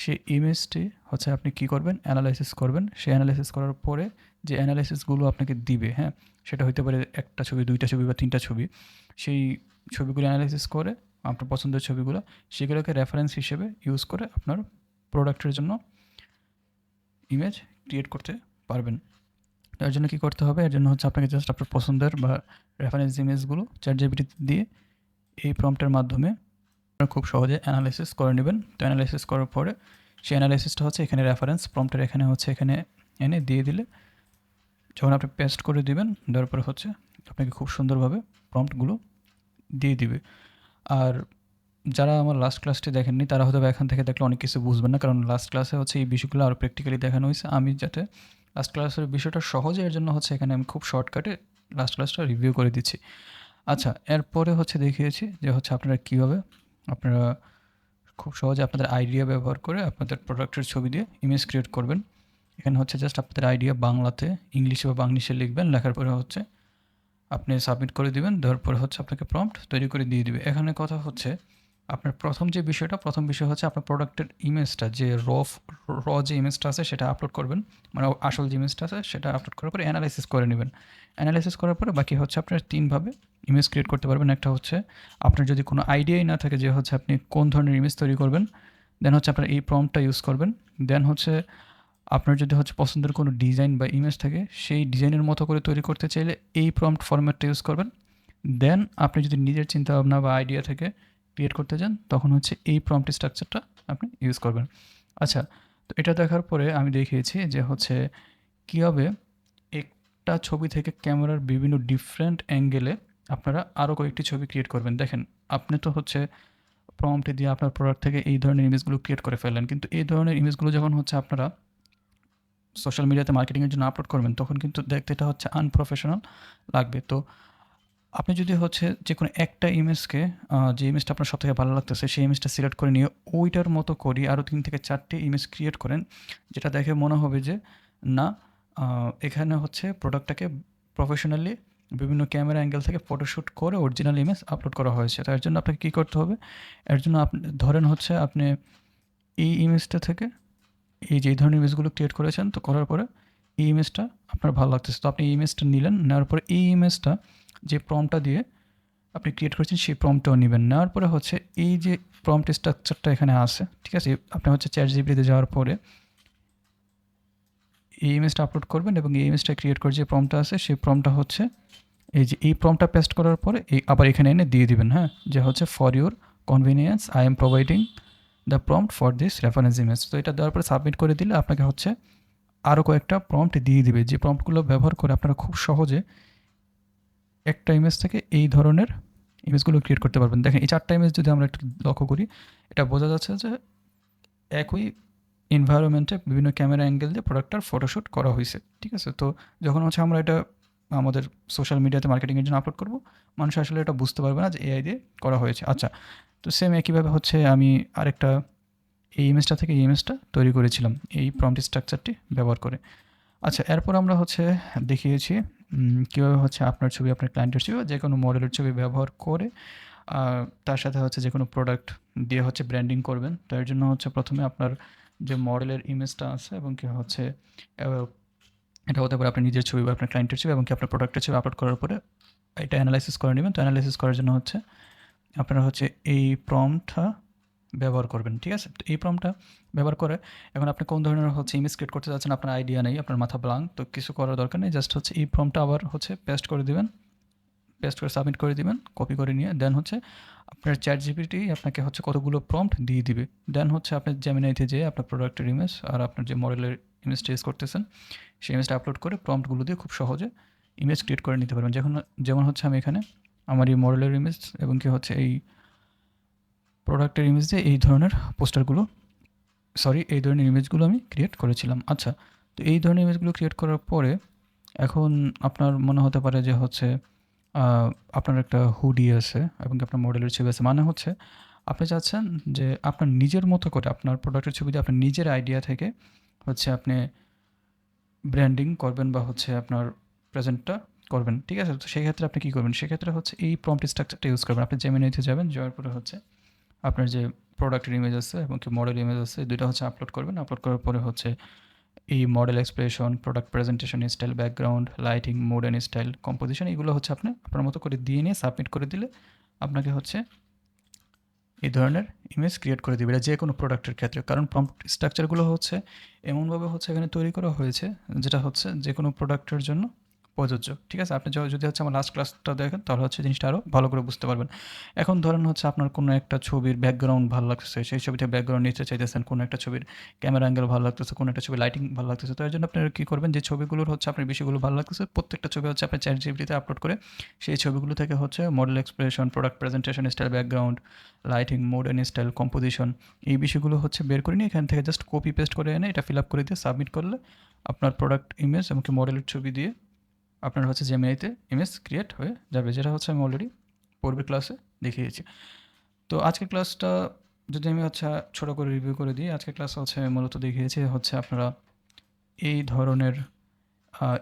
সেই ইমেজটি হচ্ছে আপনি কী করবেন, অ্যানালাইসিস করবেন। সেই অ্যানালাইসিস করার পরে যে অ্যানালাইসিসগুলো আপনাকে দিবে, হ্যাঁ? সেটা হইতে পারে ১ টা ছবি, ২ টা ছবি বা ৩ টা ছবি। সেই ছবিগুলো অ্যানালাইসিস করে আপনার পছন্দের ছবিগুলো, সেগুলোকে রেফারেন্স হিসেবে ইউজ করে আপনার প্রোডাক্টের জন্য ইমেজ ক্রিয়েট করতে পারবেন। তার জন্য কী করতে হবে? এর জন্য হচ্ছে আপনাকে জাস্ট আপনার পছন্দের বা রেফারেন্স ইমেজগুলো ChatGPT দিয়ে এই প্রম্পটের মাধ্যমে আপনারা খুব সহজে অ্যানালাইসিস করে নেবেন। তো অ্যানালাইসিস করার পরে সেই অ্যানালাইসিসটা হচ্ছে এখানে রেফারেন্স প্রম্পটের এখানে হচ্ছে এখানে এনে দিয়ে দিলে, যখন আপনি পেস্ট করে দিবেন, দেওয়ার পরে হচ্ছে আপনাকে খুব সুন্দরভাবে প্রম্পটগুলো দিয়ে দিবে। আর যারা আমার লাস্ট ক্লাসটি দেখেননি তারা হয়তো এখান থেকে দেখলে অনেক কিছু বুঝবেন না, কারণ লাস্ট ক্লাসে হচ্ছে এই বিষয়গুলো আরও প্র্যাকটিক্যালি দেখানো হয়েছে। আমি যাতে লাস্ট ক্লাসের বিষয়টা সহজে, এর জন্য হচ্ছে এখানে আমি খুব শর্টকাটে লাস্ট ক্লাসটা রিভিউ করে দিচ্ছি। আচ্ছা, এরপরে হচ্ছে দেখিয়েছি যে হচ্ছে আপনারা কীভাবে আপনারা খুব সহজে আপনাদের আইডিয়া ব্যবহার করে আপনাদের প্রোডাক্টের ছবি দিয়ে ইমেজ ক্রিয়েট করবেন। এখানে হচ্ছে জাস্ট আপনাদের আইডিয়া বাংলাতে, ইংলিশে বা বাংলিশে লিখবেন, লেখার পরে হচ্ছে আপনি সাবমিট করে দিবেন, দেওয়ার পরে হচ্ছে আপনাকে প্রম্পট তৈরি করে দিয়ে দিবে। এখানে কথা হচ্ছে আপনার প্রথম বিষয় হচ্ছে আপনার প্রোডাক্টের ইমেজটা, যে যে ইমেজটা আছে সেটা আপলোড করবেন, মানে আসল যে ইমেজটা আছে সেটা আপলোড করার পরে অ্যানালাইসিস করে নেবেন। অ্যানালাইসিস করার পরে বাকি হচ্ছে আপনার ৩ ভাবে ইমেজ ক্রিয়েট করতে পারবেন। একটা হচ্ছে আপনার যদি কোনো আইডিয়াই না থাকে যে হচ্ছে আপনি কোন ধরনের ইমেজ তৈরি করবেন, দেন হচ্ছে আপনার এই প্রম্পটটা ইউজ করবেন। দেন হচ্ছে আপনার যদি হচ্ছে পছন্দের কোনো ডিজাইন বা ইমেজ থাকে, সেই ডিজাইনের মতো করে তৈরি করতে চাইলে এই প্রম্পট ফরম্যাটটা ইউজ করবেন। দেন আপনি যদি নিজের চিন্তাভাবনা বা আইডিয়া থেকে ক্রিয়েট করতে চান, তখন হচ্ছে এই প্রম্পট স্ট্রাকচারটা আপনি ইউজ করবেন। আচ্ছা, তো এটা দেখার পরে আমি দেখিয়েছি যে হচ্ছে কীভাবে একটা ছবি থেকে ক্যামেরার বিভিন্ন ডিফারেন্ট অ্যাঙ্গেলে আপনারা আরও কয়েকটি ছবি ক্রিয়েট করবেন। দেখেন, আপনি তো হচ্ছে প্রম্পট দিয়ে আপনার প্রোডাক্ট থেকে এই ধরনের ইমেজগুলো ক্রিয়েট করে ফেললেন, কিন্তু এই ধরনের ইমেজগুলো যখন হচ্ছে আপনারা সোশ্যাল মিডিয়াতে মার্কেটিংয়ের জন্য আপলোড করবেন, তখন কিন্তু দেখতে এটা হচ্ছে আনপ্রফেশনাল লাগবে। তো আপনি যদি হচ্ছে যে কোনো একটা ইমেজকে যে ইমেজটা আপনার সবথেকে ভালো লাগতেছে সেই ইমেজটা সিলেক্ট করে নিয়ে ওইটার মতো করি আরও ৩ থেকে ৪টি ইমেজ ক্রিয়েট করেন, যেটা দেখে মনে হবে যে না, এখানে হচ্ছে প্রোডাক্টটাকে প্রফেশনালি বিভিন্ন ক্যামেরা অ্যাঙ্গেল থেকে ফটোশ্যুট করে অরিজিনাল ইমেজ আপলোড করা হয়েছে। তার জন্য আপনাকে কী করতে হবে? এর জন্য আপনি ধরেন হচ্ছে আপনি এই ইমেজটা থেকে এই যে এই ধরনের ইমেজগুলো ক্রিয়েট করেছেন, তো করার পরে এই ইমেজটা আপনার ভালো লাগতেছে, তো আপনি এই ইমেজটা নিলেন, নেওয়ার পরে এই ইমেজটা যে প্রম্পটটা দিয়ে আপনি ক্রিয়েট করেছেন সেই প্রম্পটটাও নেবেন। নেওয়ার পরে হচ্ছে এই যে প্রম্পট স্ট্রাকচারটা এখানে আছে, ঠিক আছে? আপনি হচ্ছে ChatGPT-তে যাওয়ার পরে এই ইমেজটা আপলোড করবেন এবং এই ইমেজটা ক্রিয়েট করে যে প্রম্পটটা আছে সেই প্রম্পটটা হচ্ছে এই যে এই প্রম্পটটা পেস্ট করার পরে আবার এখানে এনে দিয়ে দিবেন, হ্যাঁ? যে হচ্ছে for your convenience I am providing the prompt for this reference image. তো এটা দেওয়ার পরে সাবমিট করে দিলে আপনাকে হচ্ছে আরও কয়েকটা প্রম্পট দিয়ে দিবে, যে প্রম্পটগুলো ব্যবহার করে আপনারা খুব সহজে একটা ইমেজ থেকে এই ধরনের ইমেজগুলো ক্রিয়েট করতে পারবেন। দেখেন, এই 4টা ইমেজ যদি আমরা একটু লক্ষ্য করি, এটা বোঝা যাচ্ছে যে একই এনভায়রনমেন্টে বিভিন্ন ক্যামেরা অ্যাঙ্গেল দিয়ে প্রোডাক্টটার ফটোশ্যুট করা হয়েছে, ঠিক আছে? তো যখন হচ্ছে আমরা এটা আমাদের সোশ্যাল মিডিয়াতে মার্কেটিংয়ের জন্য আপলোড করব, মানুষ আসলে এটা বুঝতে পারবে না যে এআই দিয়ে করা হয়েছে। আচ্ছা, তো সেম একইভাবে হচ্ছে আমি আরেকটা এই ইমেজটা থেকে এই ইমেজটা তৈরি করেছিলাম এই প্রম্পট স্ট্রাকচারটি ব্যবহার করে। আচ্ছা, এরপর আমরা হচ্ছে দেখিয়েছি কীভাবে হচ্ছে আপনার ছবি, আপনার ক্লায়েন্টের ছবি বা যে কোনো মডেলের ছবি ব্যবহার করে তার সাথে হচ্ছে যে কোনো প্রোডাক্ট দিয়ে হচ্ছে ব্র্যান্ডিং করবেন। তো এর জন্য হচ্ছে প্রথমে আপনার যে মডেলের ইমেজটা আছে এবং কি হচ্ছে এটা হতে পারে আপনার নিজের ছবি বা আপনার ক্লায়েন্টের ছবি এবং কি আপনার প্রোডাক্টের ছবি আপলোড করার পরে এটা অ্যানালাইসিস করে নেবেন। তো অ্যানালাইসিস করার জন্য হচ্ছে আপনারা হচ্ছে এই প্রম্পটটা ব্যবহার করবেন, ঠিক আছে? তো এই প্রম্পটটা ব্যবহার করে এখন আপনি কোন ধরনের হচ্ছে ইমেজ ক্রিয়েট করতে যাচ্ছেন আপনার আইডিয়া নেই, আপনার মাথা ব্লাঙ্ক, তো কিছু করার দরকার নেই। জাস্ট হচ্ছে এই প্রম্পটটা আবার হচ্ছে পেস্ট করে দিবেন, পেস্ট করে সাবমিট করে দিবেন, কপি করে নিয়ে দেন হচ্ছে আপনার ChatGPT আপনাকে হচ্ছে কতগুলো প্রম্পট দিয়ে দিবে। দেন হচ্ছে আপনি জেমিনাইতে যেয়ে আপনার প্রোডাক্টের ইমেজ আর আপনার যে মডেলের ইমেজটা ইউজ করতেছেন সেই ইমেজটা আপলোড করে প্রম্পটগুলো দিয়ে খুব সহজে ইমেজ ক্রিয়েট করে নিতে পারবেন। যেমন হচ্ছে আমি এখানে আমার এই মডেলের ইমেজ এবং কি হচ্ছে এই প্রোডাক্টের ইমেজ দিয়ে এই ধরনের এই ধরনের ইমেজগুলো আমি ক্রিয়েট করেছিলাম। আচ্ছা, তো এই ধরনের ইমেজগুলো ক্রিয়েট করার পরে এখন আপনার মনে হতে পারে যে হচ্ছে আ আপনার একটা হুডি আছে এবং আপনার মডেলের ছবি আছে। মানে হচ্ছে আপনি চাচ্ছেন যে আপনার নিজের মতো করে আপনার প্রোডাক্টের ছবি দিয়ে আপনার নিজের আইডিয়া থেকে হচ্ছে আপনি ব্র্যান্ডিং করবেন বা হচ্ছে আপনার প্রেজেন্টটা করবেন। ঠিক আছে? তো সেক্ষেত্রে আপনি কি করবেন? সেক্ষেত্রে হচ্ছে এই প্রম্পট স্ট্রাকচারটা ইউজ করবেন। আপনি জেমিনিতে যাবেন, যাওয়ার পরে হচ্ছে আপনার যে প্রোডাক্টের ইমেজ আছে এবং কি মডেল ইমেজ আছে, এই ২ টা হচ্ছে আপলোড করবেন। আপলোড করার পরে হচ্ছে এই model expression, product presentation style, background, lighting, mood and style, composition এগুলো হচ্ছে আপনি আপনার মতো করে দিয়ে নিয়ে সাবমিট করে দিলে আপনাকে হচ্ছে এই ধরনের ইমেজ ক্রিয়েট করে দিবে। এটা যেকোনো প্রোডাক্টের ক্ষেত্রে। কারণ প্রম্পট স্ট্রাকচারগুলো হচ্ছে এমনভাবে হচ্ছে এখানে তৈরি করা হয়েছে যেটা হচ্ছে যেকোনো প্রোডাক্টের জন্য প্রযোজ্য। ঠিক আছে? আপনি যদি হচ্ছে আমার লাস্ট ক্লাসটা দেখেন তাহলে হচ্ছে জিনিসটা আরও ভালো করে বুঝতে পারবেন। এখন ধরেন হচ্ছে আপনার কোনো একটা ছবির ব্যাকগ্রাউন্ড ভালো লাগতেছে, সেই ছবিতে ব্যাকগ্রাউন্ড নিতে চাইতেছেন, কোনো একটা ছবির ক্যামেরা অ্যাঙ্গেল ভালো লাগতেছে, কোনো একটা ছবির লাইটিং ভালো লাগতেছে। তো এর জন্য আপনারা কী করবেন, যে ছবিগুলোর হচ্ছে আপনার বিষয়গুলো ভালো লাগতেছে প্রত্যেকটা ছবি হচ্ছে আপনি ChatGPT-তে আপলোড করে সেই ছবিগুলো থেকে হচ্ছে model expression, product presentation style, background, lighting, mood and style, composition এই বিষয়গুলো হচ্ছে বের করে নিয়ে এখান থেকে জাস্ট কপি পেস্ট করে এনে এটা ফিল আপ করে দিয়ে সাবমিট করলে আপনার প্রোডাক্ট ইমেজ এমনকি মডেলের ছবি দিয়ে আপনার হচ্ছে জেমিনিতে ইমেজ ক্রিয়েট হয়ে যাবে, যেটা হচ্ছে আমি অলরেডি পূর্বের ক্লাসে দেখিয়েছি। তো আজকের ক্লাসটা যদি আমি হচ্ছে ছোটো করে রিভিউ করে দিই, আজকের ক্লাস হচ্ছে মূলত দেখিয়েছি হচ্ছে আপনারা এই ধরনের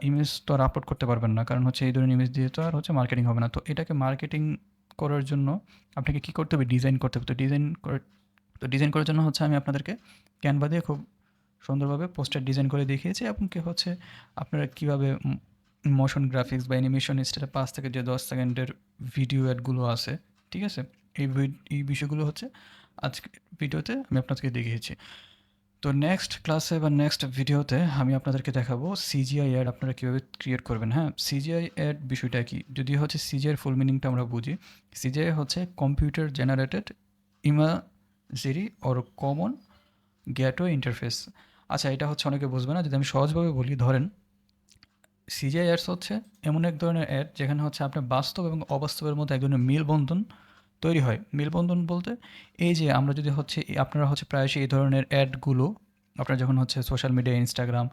ইমেজ তো আর আপলোড করতে পারবেন না, কারণ হচ্ছে এই ধরনের ইমেজ দিয়ে তো আর হচ্ছে মার্কেটিং হবে না। তো এটাকে মার্কেটিং করার জন্য আপনাকে কী করতে হবে, ডিজাইন করতে হবে। তো ডিজাইন করার জন্য হচ্ছে আমি আপনাদেরকে ক্যানভা দিয়ে খুব সুন্দরভাবে পোস্টার ডিজাইন করে দেখিয়েছি এবং কি হচ্ছে আপনারা কীভাবে মোশন গ্রাফিক্স বা অ্যানিমেশন স্টাইলে 5 থেকে যে 10 সেকেন্ডের ভিডিও অ্যাডগুলো আছে, ঠিক আছে? এই বিষয়গুলো হচ্ছে আজকে ভিডিওতে আমি আপনাদেরকে দেখিয়েছি। তো নেক্সট ক্লাসে বা নেক্সট ভিডিওতে আমি আপনাদেরকে দেখাবো সিজিআই অ্যাড আপনারা কীভাবে ক্রিয়েট করবেন। হ্যাঁ, সিজিআই অ্যাড বিষয়টা কি? যদি হচ্ছে সিজিআই এর ফুল মিনিংটা আমরা বুঝি, সিজিআই হচ্ছে computer generated ইমাজেরি or common gateway interface. আচ্ছা, এটা হচ্ছে অনেকে বুঝবে না, যদি আমি সহজভাবে বলি, ধরেন সিজিআই অ্যাডস হচ্ছে এমন এক ধরনের অ্যাড যেখানে হচ্ছে আপনার বাস্তব এবং অবাস্তবের মধ্যে এক ধরনের মেলবন্ধন তৈরি হয়। মেলবন্ধন বলতে এই যে আমরা যদি হচ্ছে আপনারা হচ্ছে প্রায়শই এই ধরনের অ্যাডগুলো আপনারা যখন হচ্ছে সোশ্যাল মিডিয়া, ইনস্টাগ্রাম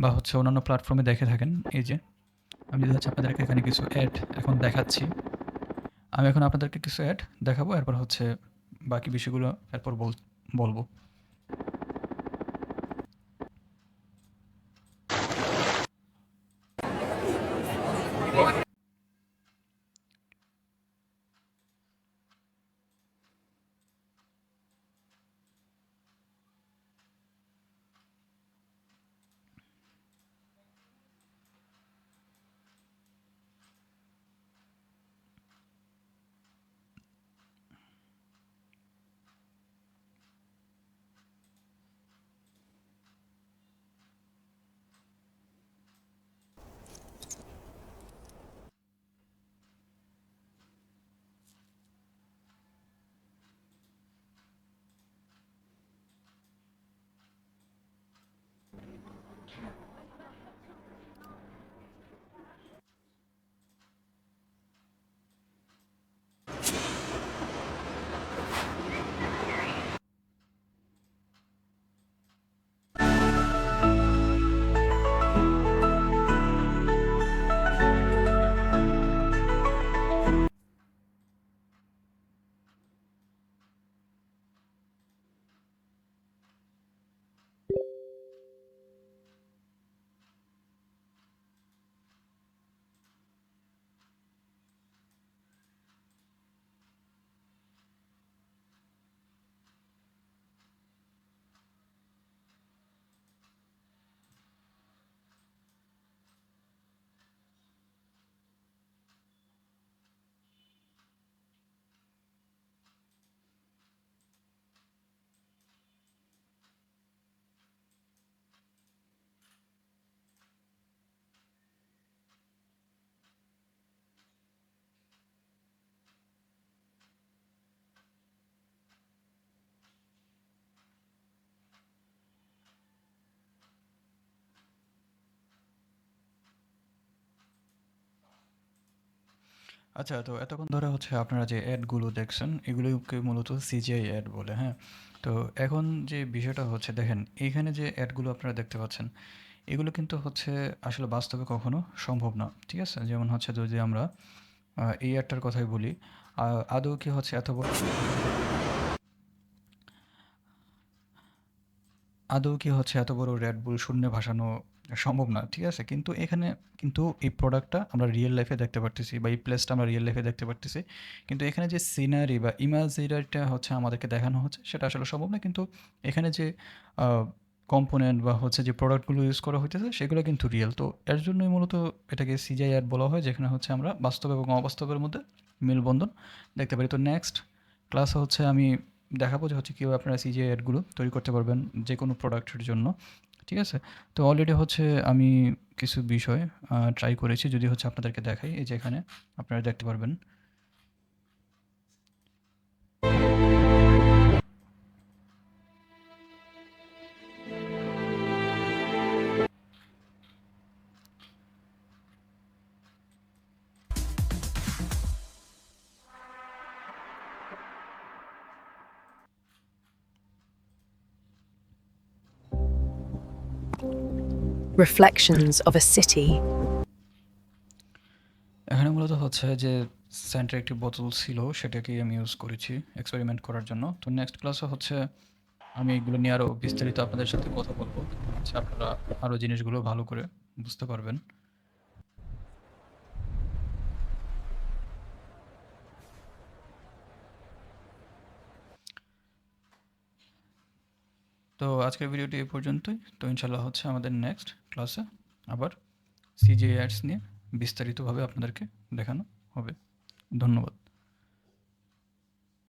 বা হচ্ছে অন্যান্য প্ল্যাটফর্মে দেখে থাকেন। এই যে আমি যদি হচ্ছে আপনাদেরকে এখানে কিছু অ্যাড এখন দেখাচ্ছি, আমি এখন আপনাদেরকে কিছু অ্যাড দেখাবো, এরপর হচ্ছে বাকি বিষয়গুলো এরপর বলবো। আচ্ছা, তো এতক্ষণ ধরে হচ্ছে আপনারা যে অ্যাডগুলো দেখছেন এগুলোকে মূলত সিজিআই অ্যাড বলে, হ্যাঁ? তো এখন যে বিষয়টা হচ্ছে দেখেন, এইখানে যে অ্যাডগুলো আপনারা দেখতে পাচ্ছেন এগুলো কিন্তু হচ্ছে আসলে বাস্তবে কখনো সম্ভব না। ঠিক আছে? যেমন হচ্ছে যদি আমরা এই অ্যাডটার কথাই বলি। আদৌ কি হচ্ছে এত বড় রেড বুল শূন্যে ভাসানো সম্ভব না, ঠিক আছে? কিন্তু এখানে কিন্তু এই প্রোডাক্টটা আমরা রিয়েল লাইফে দেখতে পারতেছি বা এই প্লেসটা আমরা রিয়েল লাইফে দেখতে পারতেছি। কিন্তু এখানে যে সিনারি বা ইমাজিনারিটা হচ্ছে আমাদেরকে দেখানো হচ্ছে সেটা আসলে সম্ভব না। কিন্তু এখানে যে কম্পোনেন্ট বা হচ্ছে যে প্রোডাক্টগুলো ইউজ করা হইতেছে সেগুলো কিন্তু রিয়েল। তো এর জন্যই মূলত এটাকে সিজিআই অ্যাড বলা হয়, যেখানে হচ্ছে আমরা বাস্তব এবং অবাস্তবের মধ্যে মেলবন্ধন দেখতে পারি। তো নেক্সট ক্লাসে হচ্ছে আমি দেখাবো যে হচ্ছে কীভাবে আপনারা সিজিআই অ্যাডগুলো তৈরি করতে পারবেন যে কোনো প্রোডাক্টের জন্য, ঠিক আছে? তো অলরেডি হচ্ছে আমি কিছু বিষয় ট্রাই করেছি, যদি হচ্ছে আপনাদেরকে দেখাই, এই যে এখানে আপনারা দেখতে পারবেন। Reflections of a city. এখানে মূলত হচ্ছে যে সেন্টারে একটি বোতল ছিল, সেটাকেই আমি ইউজ করেছি এক্সপেরিমেন্ট করার জন্য। তো নেক্সট ক্লাসে হচ্ছে আমি এগুলো নিয়ে আরও বিস্তারিত আপনাদের সাথে কথা বলবো, হচ্ছে আপনারা আরও জিনিসগুলো ভালো করে বুঝতে পারবেন। তো আজকের ভিডিওটি এই পর্যন্তই। তো ইনশাল্লাহ হচ্ছে আমাদের নেক্সট ক্লাসে আবার সিজিআই অ্যাডস নিয়ে বিস্তারিতভাবে আপনাদেরকে দেখানো হবে। ধন্যবাদ।